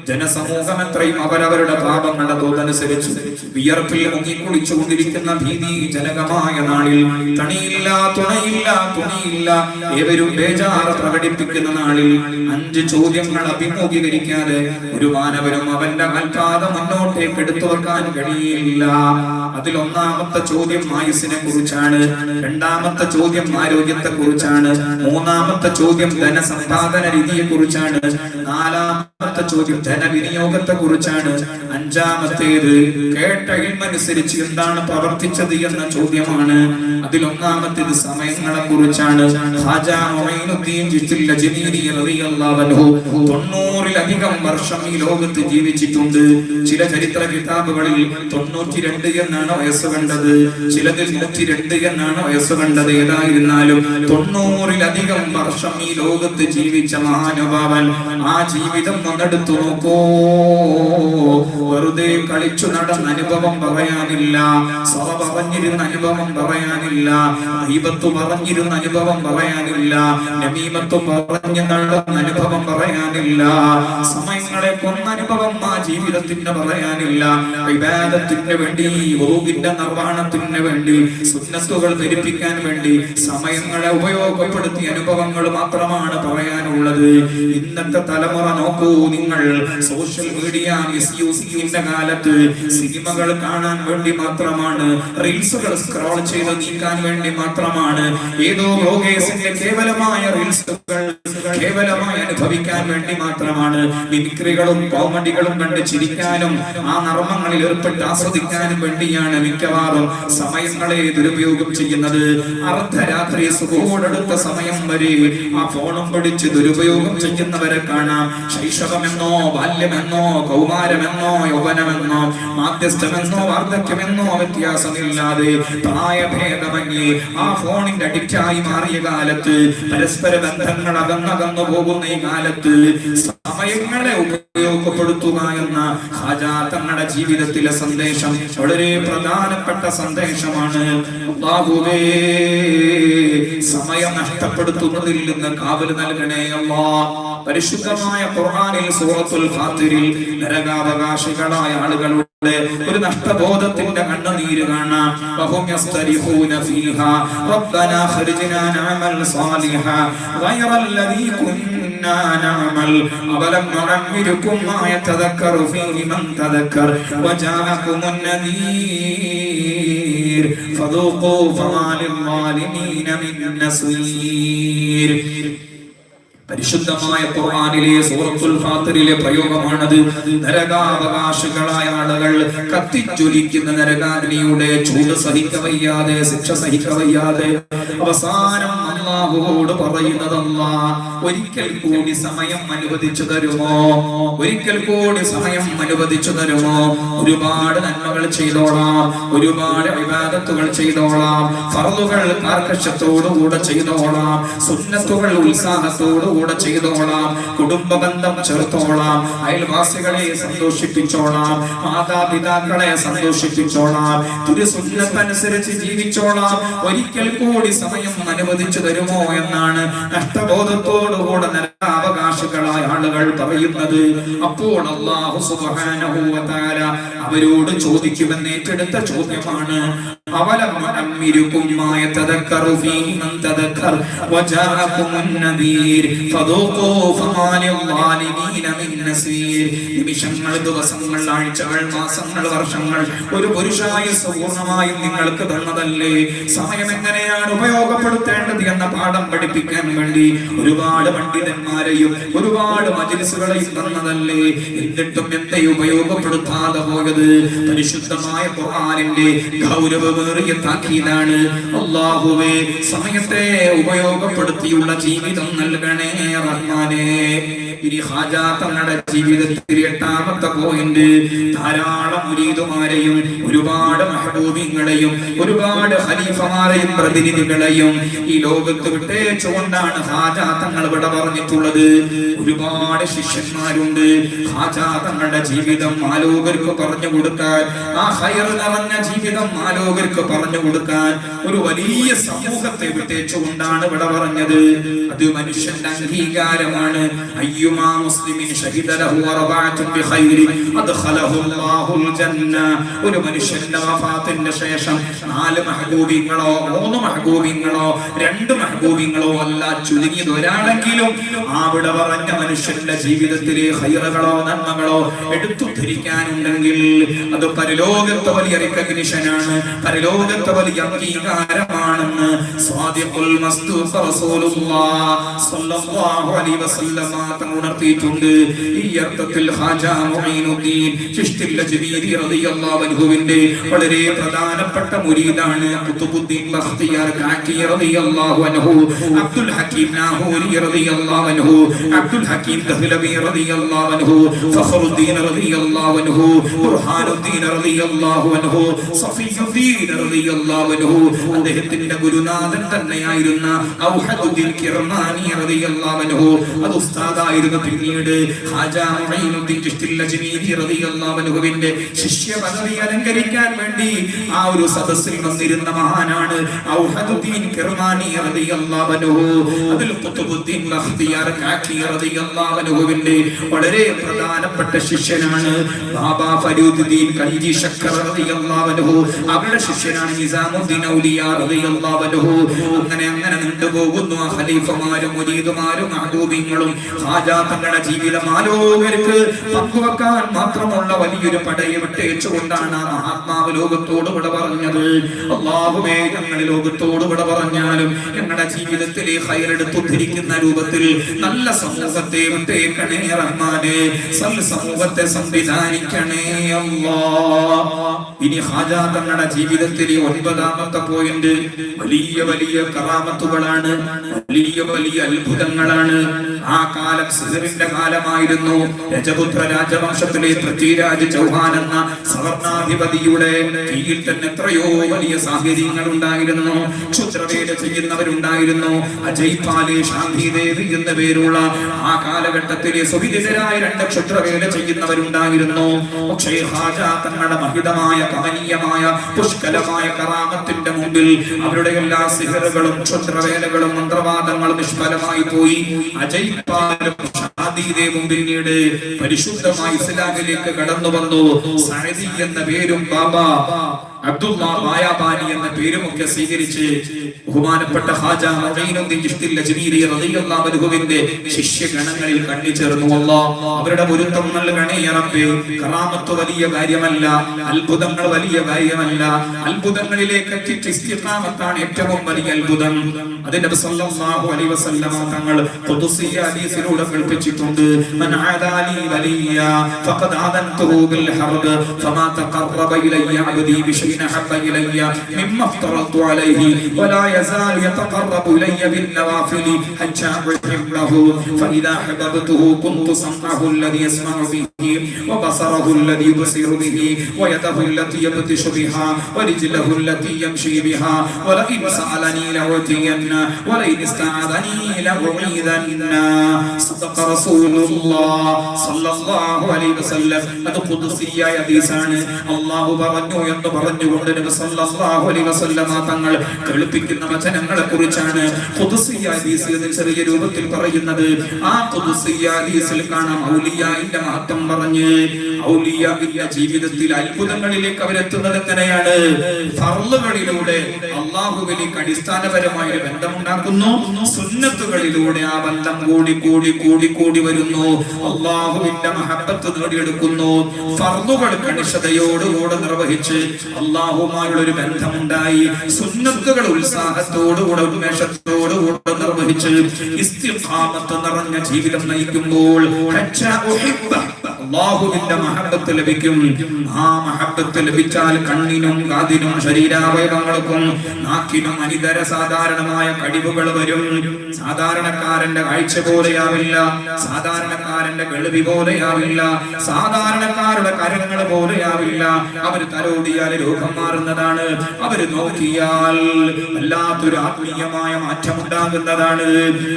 ജനസമൂഹം എത്രയും അവരവരുടെ പാപങ്ങളുടെ തോതനുസരിച്ച് വിയർപ്പിൽ മുങ്ങിക്കുളിച്ചുകൊണ്ടിരിക്കുന്ന ഭീതിജനകമായ നാളിൽ, തണിയില്ല, തുണയില്ല, തുണിയില്ല, ഏവരും ബേജാറ് പ്രകടിപ്പിക്കുന്ന നാളിൽ 5 ചോദ്യങ്ങൾ അഭിമുഖീകരിക്കാതെ ഒരു മാനവനും അവന്റെ കാൽപാദം മുന്നോട്ടേക്ക് എടുത്തു വെക്കാൻ കഴിയില്ല. അതിലൊന്നാമത്തെ ചോദ്യം ആയുസ്സിനെ കുറിച്ചാണ്, രണ്ടാമത്തെ ചോദ്യം ആരോഗ്യത്തെ കുറിച്ചാണ്, മൂന്നാമത്തെ ചോദ്യം ധനസമ്പാദന രീതിയെ കുറിച്ചാണ്, നാലാമത്തെ ചോദ്യം ധനവിനിയോഗത്തെ കുറിച്ചാണ്, അഞ്ചാമത്തേത് കേട്ട ഇൽമനുസരിച്ച് എന്താണ് പ്രവർത്തിച്ചത് എന്ന ചോദ്യമാണ്. അതിലൊന്നാമത്തേത് സമയങ്ങളെ കുറിച്ചാണ്. ഖാജാ മുഈനുദ്ദീൻ ചിശ്തി അൽ-അജ്മീരി റളിയല്ലാഹു അൻഹു 90-ലധികം വർഷം ഈ ലോകത്ത് ജീവിച്ചിട്ടുണ്ട്. ചില ചരിത്ര കിതാബുകളിൽ 92 എന്നാണ് വയസ്സ് കണ്ടത്, ചിലതിൽ 102 എന്നാണ് വയസ്സ് കണ്ടത്. ഏതായിരുന്നാലും 90-ലധികം വർഷം ഈ ലോകത്ത് ജീവിച്ച മഹാനുഭാവൻ. ആ ജീവിതം ഒന്നെടുത്തു നോക്കൂ. വെറുതെ കളിച്ചു നടന്ന അനുഭവം പറയാനില്ല, സഭ പറഞ്ഞിരുന്ന അനുഭവം പറയാനില്ല, ദൈവത്തു പറഞ്ഞിരുന്ന അനുഭവം പറയാനില്ല, നമീമത്തു പറഞ്ഞു നടന്ന അനുഭവം പറയാനില്ല, സമയങ്ങളെ കൊന്ന അനുഭവം ആ ജീവിതത്തിന് പറയാനില്ല. ഇബാദത്തിന് വേണ്ടി, വുളൂഇന്റെ നിർവ്വഹണത്തിന് വേണ്ടി, സുന്നത്തുകൾ ധരിപ്പിക്കാൻ വേണ്ടി സമയങ്ങളെ ഉപയോഗപ്പെടുത്തിയ അനുഭവങ്ങൾ മാത്രമാണ് പറയാനുള്ളത്. ഇന്നത്തെ തലമുറ നോക്കൂ നിങ്ങൾ, സോഷ്യൽ മീഡിയ മിസ്യൂസിംഗിന്റെ കാലത്ത് സിനിമകൾ കാണാൻ വേണ്ടി മാത്രമാണ്, റീൽസുകൾ സ്ക്രോൾ ചെയ്ത് നീക്കാൻ വേണ്ടി മാത്രമാണ്, ഏതോ വ്ലോഗേഴ്സിന്റെ കേവലമായ റീൽസുകൾ കേവലമായി അനുഭവിക്കാൻ വേണ്ടി മാത്രമാണ്, മിമിക്രികളും കോമഡികളും കണ്ട് ചിരിക്കാനും ആ നർമ്മങ്ങളിൽ ഏർപ്പെട്ട് ആസ്വദിക്കാനും വേണ്ടിയാണ് മിക്കവാറും സമയങ്ങളെ ദുരുപയോഗം ചെയ്യുന്നത്. അർദ്ധരാത്രി സുബഹോടടുത്ത സമയം വരെ ആ ഫോണും പിടിച്ച് ദുരുപയോഗം ചെയ്യുന്നവരെ കാണാം. ശൈശവമെന്നോ ബാല്യമെന്നോ കൗമാരമെന്നോ യൗവനമെന്നോ മാധ്യസ്ഥമെന്നോ വാർദ്ധക്യമെന്നോ വ്യത്യാസമില്ലാതെ പ്രായഭേദമന്യേ ആ ഫോണിന്റെ അഡിക്റ്റായി മാറിയ കാലത്ത്, പരസ്പര ബന്ധങ്ങൾ അകന്നകന്നു പോകുന്ന ഈ കാലത്ത് സമയങ്ങളെ ഉപയോഗപ്പെടുത്തുക എന്ന ഖാജാ തങ്ങളുടെ ജീവിതത്തിലെ സന്ദേശം വളരെ പ്രധാനപ്പെട്ട സന്ദേശമാണ്. അല്ലാഹുവേ, സമയം നഷ്ടപ്പെടുത്തുന്നതിൽ നിന്ന് കാവൽ നൽകണേ അല്ലാഹ്. പരിശുദ്ധമായ ഖുർആനിൽ സൂറത്തുൽ ഫാത്തിറിൽ നരകാവകാശികളായ ആളുകളുടെ ഒരു നഷ്ടബോധത്തിന്റെ കണ്ണുനീര് കാണാം. വഹും യസ്തരിഹൂന ഫീഹാ റബ്ബനാ ഖർജ്നാ നഅമൽ സാലിഹാ ഗൈറല്ലദീ കുന്നാ നഅമൽ അവലം നുഅമ്മിരുകും മാ യതദക്കറു ഫീഹി മൻ തദക്കർ വജാഅകുമുൻ നദീർ ഫദൂഖൂ ഫമാ ലിൽസാലിമീന മിൻ നസീർ. പരിശുദ്ധമായ ഖുർആനിലെ സൂറത്തുൽ ഫാത്തിറിലെ പ്രയോഗമാണത്. നരകാവകാശികളായ ആളുകൾ കത്തിജ്വലിക്കുന്ന നരകാഗ്നിയുടെ ചൂട് സഹിക്കവയ്യാതെ, ശിക്ഷ സഹിക്കവയ്യാതെ അവസാനം അല്ലാഹുവോട് പറയുന്നതല്ലാ, ഒരിക്കൽ കൂടി സമയം അനുവദിച്ചു തരുമോ, ഒരിക്കൽ കൂടി സമയം അനുവദിച്ചു തരുമോ? ഒരുപാട് നന്മകൾ ചെയ്തോളാം, ഒരുപാട് ഇബാദത്തുകൾ ചെയ്തോളാം, ഫർളുകൾ കാർക്കശ്യത്തോടുകൂടെ ചെയ്തോളാം, സുന്നത്തുകൾ ഉത്സാഹത്തോടുകൂടെ ചെയ്തോളാം, കുടുംബ ബന്ധം ചേർത്തോളാം, അയൽവാസികളെ സന്തോഷിപ്പിച്ചോളാം, മാതാപിതാക്കളെ സന്തോഷിപ്പിച്ചോളാം, തിരുസുന്നത്തനുസരിച്ച് ജീവിച്ചോളാം. ഒരിക്കൽ കൂടി സമയം അനുവദിച്ചു തരുമോ എന്നാണ് നഷ്ടബോധത്തോടുകൂടെ നരകാവകാശികളായ ആളുകൾ പറയുന്നത്. അപ്പോൾ അല്ലാഹു സുബ്ഹാനഹു വ തആല അവരോട് ചോദിക്കുമെന്ന് ഏറ്റെടുത്ത ചോദ്യമാണ്. അവലം നുഅമ്മിരുകും മാ യതദക്കറു ഫീഹി മൻ തദക്കർ വജാഅകുമുൻ നദീർ ഫദൂഖൂ ഫമാ ലിദ്ദാലിമീന മിൻ നസീർ. നിമിഷങ്ങൾ, ദിവസങ്ങൾ, ആഴ്ചകൾ, മാസങ്ങൾ, വർഷങ്ങൾ ഒരു പുരുഷായുസ്സ് പൂർണ്ണമായും നിങ്ങൾക്ക് തന്നതല്ലേ? സമയം എങ്ങനെയാണ് ഉപയോഗപ്പെടുത്തേണ്ടത് എന്ന പാഠം പഠിപ്പിക്കാൻ വേണ്ടി ഒരുപാട് പണ്ഡിതന്മാരെയും ഒരുപാട് മജ്‌ലിസുകളെയും തന്നതല്ലേ? എന്നിട്ടും എന്തേ ഉപയോഗപ്പെടുത്താതെ പോയത്? പരിശുദ്ധമായ ഖുർആനിന്റെ ഗൗരവമേറിയ താക്കീതാണ്. അല്ലാഹുവേ, സമയത്തെ ഉപയോഗപ്പെടുത്തിയുള്ള ജീവിതം നൽകണേ റഹ്മാനേ. ഇനി ഹാജ തങ്ങളുടെ ജീവിതത്തിൽ 8ാമത്തെ പോയിന്റ്, ധാരാളം മുരീദുമാരെയും ഒരുപാട് മഹബൂബിങ്ങളെയും ഒരുപാട് ഖലീഫമാരെയും പ്രതിനിധികളെയും ഈ ലോകത്ത് വിട്ടേച്ചുകൊണ്ടാണ് ഹാജ തങ്ങൾ ഇവിടെ പറഞ്ഞിട്ടുള്ളത്. ഒരുപാട് ശിഷ്യന്മാരുണ്ട്. ഹാജ തങ്ങളുടെ ജീവിതം ആലോകർക്ക് പറഞ്ഞു കൊടുക്കാൻ, ആ ഖൈർ നിറഞ്ഞ ജീവിതം ആലോകർക്ക് പറഞ്ഞു കൊടുക്കാൻ ഒരു വലിയ സമൂഹത്തെ വിട്ടേച്ചുകൊണ്ടാണ് ഇവിടെ പറഞ്ഞത്. അത് മനുഷ്യന്റെ അംഗീകാരമാണ്. അയ്യുമാ മുസ്ലിമിൻ ഷഹിദ ലഹു അർബഅത്തുൻ ബിഖൈരി അദ്ഖലഹു അല്ലാഹുൽ ജന്ന. ഒരു മനുഷ്യന്റെ വഫാത്തിന്റെ ശേഷം 4 മഹബൂബിങ്ങളോ 3 മഹബൂബിങ്ങളോ 2 മഹബൂബിങ്ങളോ അല്ല, ചുരുങ്ങിയത് ഒരാളെങ്കിലും അവിടെ പറഞ്ഞ മനുഷ്യന്റെ ജീവിതത്തിലെ ഖൈറുകളോ നന്മകളോ എടുത്തു ധരിക്കാനുണ്ടെങ്കിൽ അത് പരലോകത്തെ വലിയ റിക്കഗ്നിഷനാണ്, പരലോകത്തെ വലിയ അംഗീകാരമാണെന്ന് സ്വാദിഖുൽ മസ്ദൂഖ് റസൂലുള്ളാഹി സ്വല്ലല്ലാഹു അലൈഹി വസല്ലം ഉണർത്തിയിട്ടുണ്ട്. ഈ അർത്ഥത്തിൽ ഖാജ മുഈനുദ്ദീൻ ചിശ്തി ലജ്മീരി റളിയല്ലാഹു അൻഹുവിന്റെ വളരെ പ്രധാനപ്പെട്ട മുരീദാണ് ഖുതുബുദ്ദീൻ ബഖ്തിയാർ കാക്കി റളിയല്ലാഹു അൻഹു, അബ്ദുൽ ഹകീം നാഹൂരി റളിയല്ലാഹു അൻഹു, അബ്ദുൽ ഹകീം ദഹ്ലവി റളിയല്ലാഹു അൻഹു, ഫഖറുദ്ദീൻ റളിയല്ലാഹു അൻഹു, ബുർഹാനുദ്ദീൻ റളിയല്ലാഹു അൻഹു, സഫിയുദ്ദീൻ റളിയല്ലാഹു അൻഹു. അദ്ദേഹത്തിന്റെ ഗുരുനാഥൻ തന്നെയായിരുന്ന ഔഹദുദ്ദീൻ കിർമാനി റളിയല്ലാഹു അൻഹു, അത് ഉസ്താദായിരുന്നു. പിന്നീട് ഖാജ മുഈനുദ്ദീൻ ചിശ്തി ലജ്മീരി റളിയല്ലാഹു അൻഹുവിന്റെ ശിഷ്യ പദവി അലങ്കരിക്കാൻ വേണ്ടി ആ ഒരു സദസ്സിൽ വന്നിരുന്ന മഹാനാണ് ഔഹദുദ്ദീൻ കിർമാനി റളിയല്ലാഹു അൻഹു. അതിൽ ഖുതുബുദ്ദീൻ ബഖ്തിയാർ കാക്കി റളിയല്ലാഹു അൻഹുവിന്റെ വളരെ പ്രധാനപ്പെട്ട ശിഷ്യനാണ് ബാബാ ഫരീദുദ്ദീൻ കഞ്ചി ശക്കർ റളിയല്ലാഹു അൻഹു. അവരുടെ ശിഷ്യനാണ് നിസാമുദ്ദീൻ ഔലിയ റളിയല്ലാഹു അൻഹു. അങ്ങനെ നീണ്ടുപോകുന്നു. ആ ഖലീഫമാരും മുരീദുമാരും മഹബൂബിങ്ങളും ഖാജ തങ്ങളുടെ ജീവിതം ആലോകർക്ക് പങ്കുവെക്കാൻ മാത്രമുള്ള വലിയൊരു പടയെ വിട്ടേച്ചുകൊണ്ടാണ് ആ മഹാത്മാവ് ലോകത്തോട് വിട പറഞ്ഞത്. അല്ലാഹുവേ, ഞങ്ങൾ ലോകത്തോട് വിട പറഞ്ഞാലും ഞങ്ങളുടെ ജീവിതത്തിലെ ഖൈറെടുത്ത് ഉദ്ധരിക്കുന്ന രൂപത്തിൽ നല്ല സമൂഹത്തെ വിട്ടേക്കണേ റഹ്മാനേ. സമൂഹത്തെ സംവിധാനിക്കണേ അല്ലാഹ്. ഇനി ഖാജ തങ്ങളുടെ ജീവിതത്തിലെ 9ാമത്തെ പോയിന്റ് വലിയ വലിയ കറാമത്തുകളാണ്, വലിയ വലിയ അത്ഭുതങ്ങളാണ്. ആ കാലം സിഹറിന്റെ കാലമായിരുന്നു. രജപുത്ര രാജവംശത്തിലെ പൃഥ്വിരാജ് ചൗഹാൻ എന്ന സവർണാധിപതിയുടെ കീഴിൽ തന്നെ എത്രയോ വലിയ സാഹചര്യങ്ങൾ ഉണ്ടായിരുന്നു. ക്ഷുദ്രവേല ചെയ്യുന്നവരുണ്ടായിരുന്നു. അജയ്പാലി, ശാന്തിദേവി എന്ന പേരുള്ള ആ കാലഘട്ടത്തിലെ സുവിദിതരായ 2 ക്ഷുദ്രവേല ചെയ്യുന്നവരുണ്ടായിരുന്നു. പക്ഷേ ഖാജ തങ്ങളുടെ മഹിതമായ കമനീയമായ പുഷ്കലമായ കറാമത്തിന്റെ മുമ്പിൽ അവരുടെ എല്ലാ സിഹറുകളും ക്ഷുദ്രവേലകളും മന്ത്രവാദങ്ങളും നിഷ്ഫലമായി പോയി. അജയ്പാലും ശാന്തിദേവും പിന്നീട് പരിശുദ്ധമായ ഇസ്ലാമിലേക്ക് കടന്നു വന്നു. സഅദി എന്ന പേരും ബാബ അബ്ദുല്ലാ ബായാബാനി എന്ന പേരുമൊക്കെ സ്വീകരിച്ച് ബഹുമാനപ്പെട്ട ഖാജ മുഈനുദ്ദീൻ ചിശ്തി അജ്മീരി റളിയല്ലാഹു അൻഹുവിന്റെ ശിഷ്യഗണങ്ങളിൽ കണ്ണിച്ചേർന്നു. അല്ലാഹ് അവരുടെ പൊരുത്തം നൽകണേ റബ്ബേ. കറാമത്ത് വലിയ കാര്യമല്ല, അത്ഭുതങ്ങൾ വലിയ കാര്യമല്ല, അത്ഭുതങ്ങളിലേക്ക് എത്തിച്ച ഇസ്തിഖാമത്താണ് ഏറ്റവും വലിയ അത്ഭുതം. അത് നബി സല്ലല്ലാഹു അലൈഹി വസല്ലമ തങ്ങൾ ഖുദ്സിയ ഹദീസിലൂടെ കൽപ്പിച്ചിട്ടുണ്ട്. മൻ ആദാലി വലിയ ഫഖദ് ആദൻതുഹു ബിൽ ഹർബ് ഫമാ തഖറബ ഇലയ്യ അബ്ദി ബിശൈഇൻ അഹബ്ബ ഇലയ്യ മിമ്മ അഫ്തറതു അലൈഹി വലാ യസാലു യതഖറബു ഇലയ്യ ബിൻ നവാഫിലി ഹത്താ ഉഹിബ്ബഹു ഫഇദാ അഹബബ്തുഹു കുൻതു സംഅഹു അല്ലദി യസ്മഉ ബിഹി വബസറഹു അല്ലദി യുബ്സിറു ബിഹി വയദഹു അല്ലതി യബ്തിശു ബിഹാ വരിജ്ലഹു അല്ലതി യംശി ബിഹാ വലഇൻ സഅലനി ലഉതിയന്ന വലഇൻ ഇസ്തഅദനി ലഉഈദന്ന. സദഖ റസൂലുള്ളാഹ് സല്ലല്ലാഹു അലൈഹി വസല്ലം. അത് ഖുദ്സിയ ഹദീസാണ്. അല്ലാഹു പറഞ്ഞു എന്ന് പറഞ്ഞുകൊണ്ട് നബി സല്ലല്ലാഹു അലൈഹി വസല്ലം തങ്ങൾ കേൾപ്പിക്കുന്ന വചനങ്ങളെ കുറിച്ചാണ് ഖുദ്സിയ ഹദീസിൽ ചെറിയ രൂപത്തിൽ പറയുന്നത്. ആ ഖുദ്സിയ ഹദീസിൽ കാണാം ഔലിയായിന്റെ മഹത്വം പറഞ്ഞ് ഔലിയായിന്റെ ജീവിതത്തിൽ അത്ഭുതങ്ങളിലേക്ക് അവരെത്തുന്നത് എങ്ങനെയാണ്? ഫർളുകളിലൂടെ അല്ലാഹുവിലേക്ക് അടിസ്ഥാനപരമായ ഒരു ബന്ധമുണ്ടാക്കുന്നു. സുന്നത്തുകളിലൂടെ ആ ബന്ധം കൂടി കൂടി കൂടി കൂടി വരുന്നു. അല്ലാഹുവിന്റെ മഹബ്ബത്ത് നേടിയെടുക്കുന്നു. ഫർളുകൾ കണിശതയോടുകൂടെ നിർവഹിച്ച് അല്ലാഹുമായുള്ള ഒരു ബന്ധമുണ്ടായി. സുന്നത്തുകൾ ഉത്സാഹത്തോടുകൂടെ ഉന്മേഷത്തോടുകൂടെ നിർവഹിച്ച് ഇസ്തിഖാമത്ത് നിറഞ്ഞ ജീവിതം നയിക്കുമ്പോൾ അല്ലാഹുവിന്റെ മഹബ്ബത്ത് ലഭിക്കും. ആ മഹബ്ബത്ത് ലഭിച്ചാൽ കണ്ണിനും കാതിനും ശരീരാവയവങ്ങൾക്കും നാക്കിനും അനിതര സാധാരണമായ കഴിവുകൾ വരും. സാധാരണക്കാരന്റെ കാഴ്ച പോലെയാവില്ല, സാധാരണക്കാരന്റെ കേൾവി പോലെയാവില്ല, സാധാരണക്കാരുടെ കരങ്ങൾ പോലെയാവില്ല. അവര് തലോടിയാൽ രോഗം മാറുന്നതാണ്. അവര് നോക്കിയാൽ വല്ലാത്തൊരു ആത്മീയമായ മാറ്റം ഉണ്ടാകുന്നതാണ്.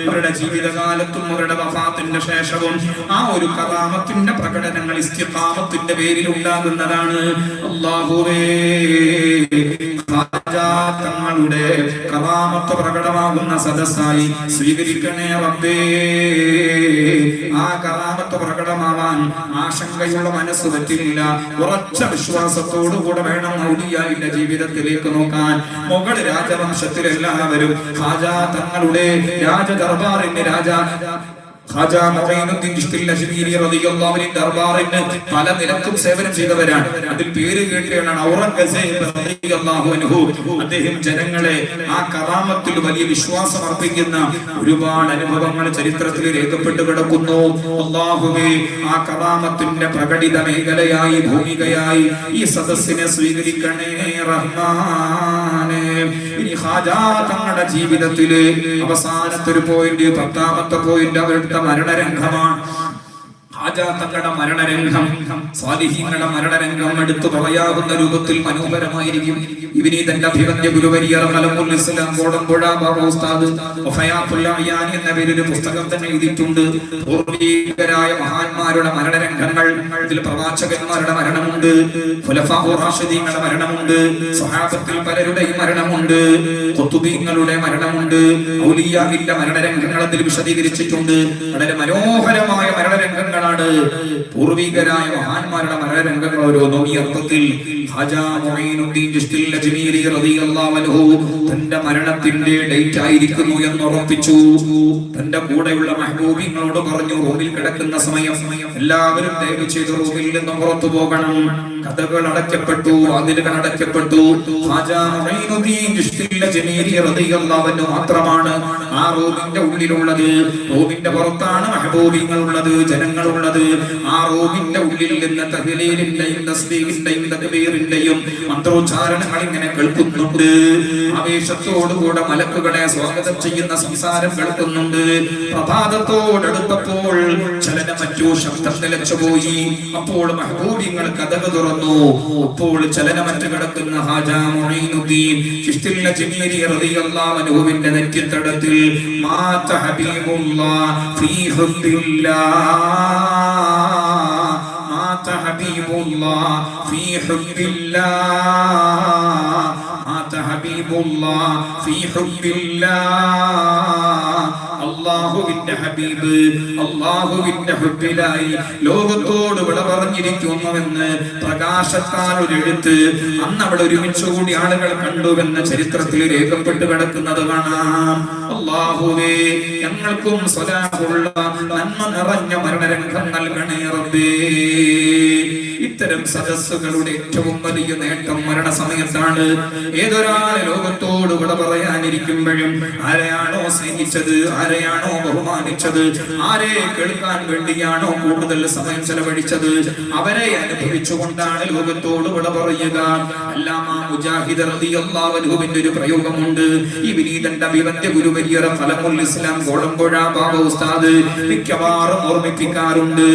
അവരുടെ ജീവിതകാലത്തും അവരുടെ വഫാത്തിന്റെ ശേഷവും ആ ഒരു കറാമത്തിന്റെ പ്രകടനങ്ങൾ ഇസ്തിഖാമത്തിന്റെ പേരിൽ ഉണ്ടാകുന്നതാണ്. അല്ലാഹുവേ, തങ്ങളുടെ കറാമത്ത് പ്രകടമാകുന്ന സദസ്സായി സ്വീകരിക്കണേ റബ്ബേ. ആ കറാമത്ത് പ്രകടമാവാൻ ആശങ്കയുള്ള മനസ്സ് പറ്റില്ല. ഉറച്ച വിശ്വാസത്തോടുകൂടെ വേണം ഔലിയായിന്റെ ജീവിതത്തിലേക്ക് നോക്കാൻ. മുഗൾ രാജവംശത്തിലെല്ലാവരും ഖാജാ തങ്ങളുടെ രാജദർബാറിന്റെ ഖാജാ മുഈനുദ്ദീൻ ചിശ്തി അജ്മീരി റളിയല്ലാഹു അൻഹു ദർബാറിന് പല നിലക്കും സേവനം ചെയ്തവരാണ്. അതിൽ പേര് കേട്ടയാണ് ഔറംഗസേബ് റളിയല്ലാഹു അൻഹു. അദ്ദേഹം ജനങ്ങളെ ആ കറാമത്തിൽ വലിയ വിശ്വാസം അർപ്പിക്കുന്ന ഒരുപാട് അനുഭവങ്ങൾ ചരിത്രത്തിൽ രേഖപ്പെട്ടു കിടക്കുന്നു. അല്ലാഹുവേ, ആ കറാമത്തിന്റെ പ്രകടിത മേഖലയായി ഭൂമികയായി ഈ സദസ്സിനെ സ്വീകരിക്കണേ റഹ്മാനേ. ഇനി ഖാജാ തങ്ങളുടെ ജീവിതത്തിലെ അവസാനത്തെ ഒരു പോയിന്റ്, 10ാമത്തെ പോയിന്റ് അവരുടെ മരണരംഗമാണ്. ഖാജാ തങ്ങളുടെ മരണരംഗം, സ്വാലിഹീങ്ങളുടെ മരണരംഗം എടുത്തു പറയാവുന്ന രൂപത്തിൽ മനോഹരമായിരിക്കും. ഇവനി തന്റെ അഭിവന്യ ഗുരുവരിയർ ഖലമുൽ ഇസ്ലാം കോടമ്പുഴ ബാബ ഉസ്താദ് വഫയാത്തുൽ അയാനി എന്ന പേരിൽ പുസ്തകം തന്നെ എഴുതിയിട്ടുണ്ട്. പൂർവീകരായ മഹാന്മാരുടെ മരണരംഗങ്ങൾ. ഇതിൽ പ്രവാചകന്മാരുടെ മരണമുണ്ട്, ഖുലഫാഉർ റാഷിദീങ്ങളുടെ മരണമുണ്ട്, സ്വഹാബത്തിൽ പലരുടെയും മരണമുണ്ട്, ഖുതുബീങ്ങളുടെ മരണമുണ്ട്, ഔലിയാഇന്റെ മരണരംഗങ്ങൾ അതിൽ വിശദീകരിച്ചിട്ടുണ്ട്. വളരെ മനോഹരമായ മരണരംഗങ്ങളാണ് പൂർവീകരായ മഹാന്മാരുടെ മരണരംഗങ്ങൾ. ഓരോന്നും ഈ അർത്ഥത്തിൽ ഖാജാ മുഈനുദ്ദീൻ ചിശ്തി അജ്മീരി റളിയല്ലാഹു അൻഹു തന്റെ മരണത്തിന്റെ ഡേറ്റ് ആയിരിക്കുന്നു എന്ന് ഉറപ്പിച്ചു. തന്റെ കൂടെയുള്ള മഹ്ബൂബിങ്ങളോട് പറഞ്ഞു, റൂമിൽ കിടക്കുന്ന സമയം എല്ലാവരും ദയവ് ചെയ്ത് റൂമിൽ നിന്ന് പുറത്തു പോകണം. കഥകൾ അടയ്ക്കപ്പെട്ടു, വാതിലുകൾ അടയ്ക്കപ്പെട്ടു. ഖാജാ മുഈനുദ്ദീൻ ചിശ്തി അജ്മീരി റളിയല്ലാഹു അൻഹു മാത്രമാണ് ആ റൂമിന്റെ ഉള്ളിലുള്ളത്. റൂമിന്റെ പുറത്താണ് മഹ്ബൂബിങ്ങൾ ഉള്ളത്, ജനങ്ങളുള്ളത്. ആ റൂമിന്റെ ഉള്ളിൽ നിന്ന് തഹ്ലീലിന്റെയും തസ്ബീഹിന്റെയും തക്ബീറിന്റെയും മന്ത്രോച്ചാരണങ്ങൾ ഇങ്ങനെ കേൾക്കുന്നുണ്ട്. ആവേശത്തോടുകൂടെ മലക്കുകളെ സ്വാഗതം ചെയ്യുന്ന സംസാരം കേൾക്കുന്നുണ്ട്. പ്രഭാതത്തോടടുത്തപ്പോൾ ചലനമറ്റു, ശബ്ദം നിലച്ചുപോയി. അപ്പോൾ മഹ്ബൂബിങ്ങൾ കഥക് തുറന്നു. അപ്പോൾ ചലനമറ്റ് കിടക്കുന്ന ഖാജാ മുഈനുദ്ദീൻ ചിശ്തി അജ്മീരി റളിയല്ലാഹു അൻഹുവിന്റെ നെറ്റിത്തടത്തിൽ മാത ഹബീബുല്ലാഹ് ഫീ ഹുബ്ബില്ലാഹ്, മാത ഹബീബുല്ലാഹ് ഫീ ഹുബ്ബില്ലാഹ്, മാത ഹബീബുല്ലാഹ് ഫീ ഹുബ്ബില്ലാഹ്. അല്ലാഹുവിന്റെ ഹബീബ് അല്ലാഹുവിന്റെ ഹുബ്ബിലായി ലോകത്തോട് വിട പറഞ്ഞിരിക്കുന്നുവെന്ന് പ്രകാശത്താൽ ഒരു എഴുത്ത് അന്ന് അവിടെ ഒരുമിച്ച് കൂടി ആളുകൾ കണ്ടുവെന്ന് ചരിത്രത്തിൽ രേഖപ്പെട്ട് കിടക്കുന്നത് കാണാം. അല്ലാഹുവേ, ഞങ്ങൾക്കും സ്വലാഹുള്ള നന്മ നിറഞ്ഞ മരണരംഗം നൽകണേ റബ്ബേ. ഇത്തരം സദസ്സുകളുടെ ഏറ്റവും വലിയ നേട്ടം മരണസമയത്താണ്. ഏതൊരാൾ ലോകത്തോട് വിട പറയാനിരിക്കുമ്പോഴും ആരെയാണോ സ്നേഹിച്ചത്, ആരെയാണോ ബഹുമാനിച്ചത്, ആരെ കേൾക്കാൻ വേണ്ടിയാണോ കൂടുതൽ സമയം ചെലവഴിച്ചത്, അവരെ അനുഭവിച്ചുകൊണ്ടാണ് ലോകത്തോട് വിട പറയുക. അല്ലാമ മുജാഹിദ് റളിയല്ലാഹു അൻഹുവിന്റെ ഒരു പ്രയോഗമുണ്ട്. ഈ വിനീതന്റെ അഭിവന്ദ്യ ഗുരുവര്യറ ഫലമുൽ ഇസ്ലാം കോടമ്പുഴ ബാബ ഉസ്താദ് മിക്കവാറും ഓർമ്മിപ്പിക്കാറുണ്ട്.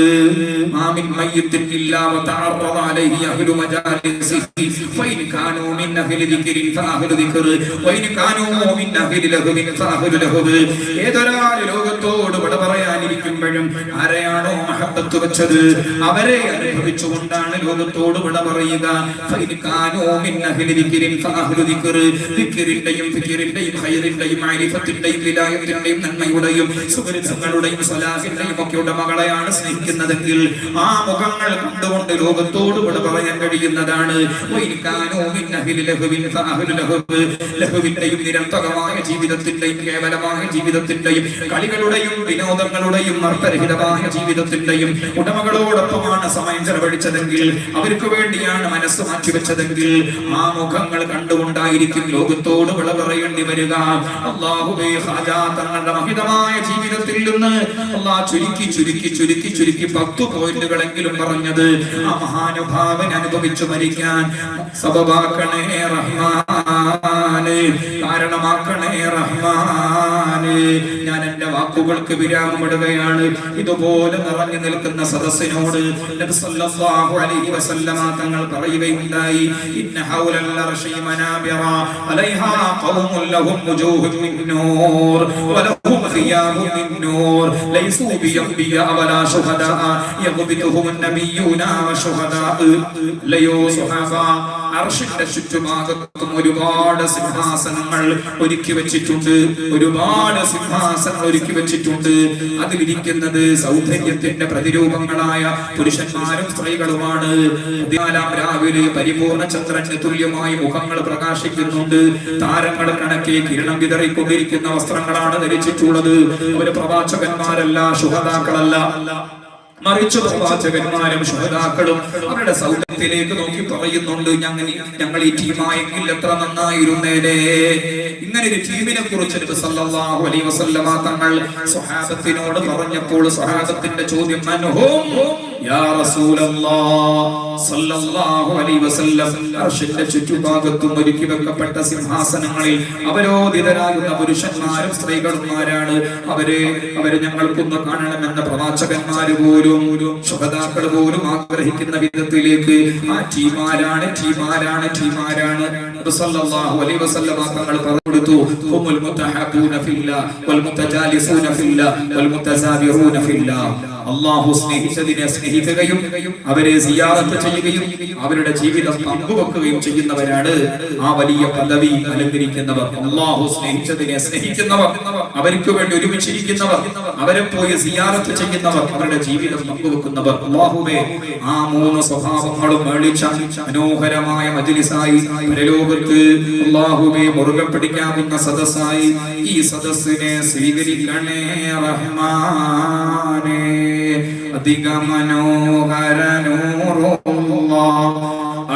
മാമിൻ മയ്യിത്തിൻ ഇല്ലാ വതഅറദ അലൈഹി അഹ്ലു മജാലിസിഹി ഫൈൻ കാനൂ മിൻ അഹ്ലി ദിക്രി ഫഅഹ്ലു ദിക്ർ വൈൻ കാനൂ മിൻ അഹ്ലി ലഹ്വിൻ ഫഅഹ്ലു ലഹ്വ്. ഏതൊരാൾ ലോകത്തോട് വിട പറയാനിരിക്കുമ്പോഴും ആരെയാണോ മഹബ്ബത്ത് വെച്ചത്, അവരെ അനുഭവിച്ചുകൊണ്ടാണ് ലോകത്തോട് വിട പറയുക. ഫൈൻ കാനൂ മിൻ അഹ്ലി ദിക്രി ഫഅഹ്ലു ദിക്ർ. ദിക്റിന്റെയും ഫിക്റിന്റെയും ഖൈറിന്റെയും മാരിഫത്തിന്റെയും വിലായത്തിന്റെയും നന്മയുടെയും സുഹൃത്തുക്കളുടെയും സ്വലാഹിന്റെയും ഒക്കെ ഉടമകളെയാണ് സ്നേഹിക്കുന്നതെങ്കിൽ ആ മുഖങ്ങൾ കണ്ടുകൊണ്ട് ലോകത്തോട് വിട പറയാൻ കഴിയുന്നതാണ്. ലഹുവിന്റെയും നിരന്തകമായ ജീവിതത്തിന്റെയും കേവലമായ ജീവിതത്തിന്റെയും കളികളുടെയും വിനോദങ്ങളുടെയും അർത്ഥരഹിതമായ ജീവിതത്തിന്റെയും ഉടമകളോടൊപ്പമാണ് സമയം ചെലവഴിച്ചതെങ്കിൽ, അവർക്ക് വേണ്ടിയാണ് മനസ്സ് മാറ്റിവെച്ചതെങ്കിൽ, ആ മുഖങ്ങൾ കണ്ടുകൊണ്ടായിരിക്കും ലോകത്തോട് വിട പറയേണ്ടി വരിക. അല്ലാഹുവേ, ഖാജാ തങ്ങളുടെ മഹിതമായ ജീവിതത്തിൽ നിന്ന് അല്ലാഹ് ചുരുക്കി ചുരുക്കി ചുരുക്കി ചുരുക്കി 10 പോയിന്റുകളെങ്കിലും പറഞ്ഞത് ആ മഹാനുഭാവൻ അനുഭവിച്ചു മരിക്കാൻ സബബാക്കണേ റഹ്മാനേ, കാരണമാക്കണേ റഹ്മാനേ. ഞാൻ എന്റെ വാക്കുകൾക്ക് വിരാമമിടുകയാണ്. ഇതുപോലെ നിറഞ്ഞു നിൽക്കുന്ന സദസ്സിനോട് നബി സല്ലല്ലാഹു അലൈഹി വസല്ലമ തങ്ങൾ പറയുകയുണ്ടായി, ഇന്ന ഹൗലൽ അർശി മനാബിറ അലൈഹാ ഖൗമുൻ ലഹും വുജൂഹുൻ മിൻ നൂർ വലഹും ഖിയാമുൻ മിൻ നൂർ ലൈസൂ ബിയംബിയാ വലാ ശുഹദാ യഗ്ബിതുഹും നബിയ്യൂനാ വശുഹദാ. ലയോ സുഹാബ, അർശിന്റെ ചുറ്റുഭാഗത്തും ഒരുപാട് സിംഹാസനങ്ങൾ ഒരുക്കി വെച്ചിട്ടുണ്ട്. ഒരുപാട് സിംഹാസനങ്ങൾ ഒരുക്കി വെച്ചിട്ടുണ്ട്. അതിലിരിക്കുന്നത് സൗന്ദര്യത്തിന്റെ പ്രതിരൂപങ്ങളായ പുരുഷന്മാരും സ്ത്രീകളുമാണ്. രാവിലെ പരിപൂർണ ചന്ദ്രന് തുല്യമായി മുഖങ്ങൾ പ്രകാശിക്കുന്നുണ്ട്. താരങ്ങൾ കണക്കെ കിരണം വിതറിക്കൊണ്ടിരിക്കുന്ന വസ്ത്രങ്ങളാണ് ധരിച്ചിട്ടുള്ളത്. അവര് പ്രവാചകന്മാരല്ല, ശുഹദാക്കളല്ല, മറിച്ച് പ്രവാചകന്മാരും ശുഹദാക്കളും അവരുടെ സൗന്ദര്യത്തിലേക്ക് നോക്കി പറയുന്നുണ്ട്, ഞങ്ങൾ ഈ ടീമായെങ്കിൽ എത്ര നന്നായിരുന്നേനെ. ഇങ്ങനെ ഒരു ടീമിനെ കുറിച്ച് നബി സല്ലല്ലാഹു അലൈഹി വസല്ലമ തങ്ങൾ സ്വഹാബത്തിനോട് പറഞ്ഞപ്പോൾ സ്വഹാബത്തിന്റെ ചോദ്യം, മൻഹും യാ റസൂലല്ലാഹ് സല്ലല്ലാഹു അലൈഹി വസല്ലം. അർശിന്റെ ചുറ്റുഭാഗത്തും ഒരുക്കി വെക്കപ്പെട്ട സിംഹാസനങ്ങളിൽ അവരോധിതരാകുന്ന പുരുഷന്മാരും സ്ത്രീകളുമാരാണ്. അവരെ ഞങ്ങൾക്കൊന്ന് കാണണമെന്ന പ്രവാചകന്മാര് പോലും ശുഹദാക്കൾ പോലും ആഗ്രഹിക്കുന്ന വിധത്തിലേക്ക് ആ ടീമാരാണ് സല്ലല്ലാഹു അലൈഹി വസല്ലം തങ്ങൾ പറഞ്ഞു, ഹുമുൽ മുതഹബ്ബൂന ഫില്ലാഹ് വൽ മുതജാലിസൂന ഫില്ലാഹ് വൽ മുതസാബിറൂന ഫില്ലാഹ്. അല്ലാഹു സ്നേഹിച്ചതിനെ സ്നേഹിക്കുകയും അവരെ സിയാറത്ത് ചെയ്യുകയും അവരുടെ ജീവിതം പങ്കുവെക്കുകയും ചെയ്യുന്നവരാണ് ആ വലിയ പദവി അലങ്കരിക്കുന്നവർ. അല്ലാഹു സ്നേഹിച്ചതിനെ സ്നേഹിക്കുന്നവർ, അവർക്ക് വേണ്ടി ഒരുമിച്ചിരിക്കുന്നവർ, അവരെ പോയി സിയാറത്ത് ചെയ്യുന്നവർ, അവരുടെ ജീവിതം പങ്കുവെക്കുന്നവർ. അല്ലാഹുവേ, ആ 3 സ്വഭാവങ്ങളും മേളിച്ച മനോഹരമായ മജ്ലിസായി പരലോകത്ത് അല്ലാഹുവേ മുറുകെ പിടിക്കാവുന്ന സദസ്സായി ഈ സദസ്സിനെ സ്വീകരിക്കണേ റഹ്മാനേ. അധിക മനോഹര നൂറുല്ലാഹ്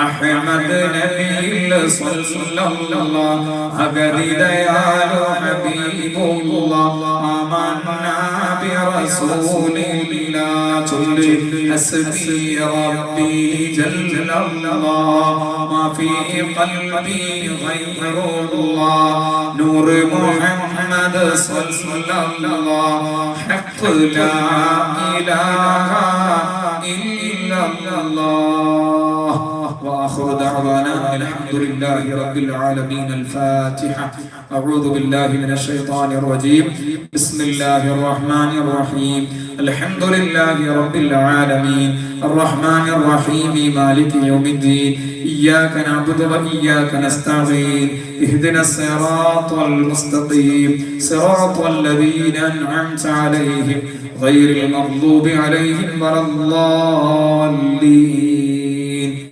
അഹ്മദ് നബിയിൽ സല്ലല്ലാഹു അഗദി ദയാലു ഹബീബുല്ലാഹ് ആമന്നാ ബി റസൂലില്ലാഹ് ചൊല്ലി ഹസ്ബി റബ്ബി ജല്ലല്ലാഹ് മാ ഫീ ഖൽബി ഗൈറുല്ലാഹ് നൂർ മുഹമ്മദ് സല്ലല്ലാഹു ഹഖ് ലാ ഇലാഹ ഇല്ലല്ലാഹ്. وآخر دعوانا دعوانا الحمد لله رب العالمين. الفاتحة. أعوذ بالله من الشيطان الرجيم. بسم الله الرحمن الرحيم. الحمد لله رب العالمين الرحمن الرحيم مالك يوم الدين. إياك نعبد وإياك نستعين. اهدنا الصراط المستقيم صراط الذين أنعمت عليهم غير المغضوب عليهم ولا الضالين.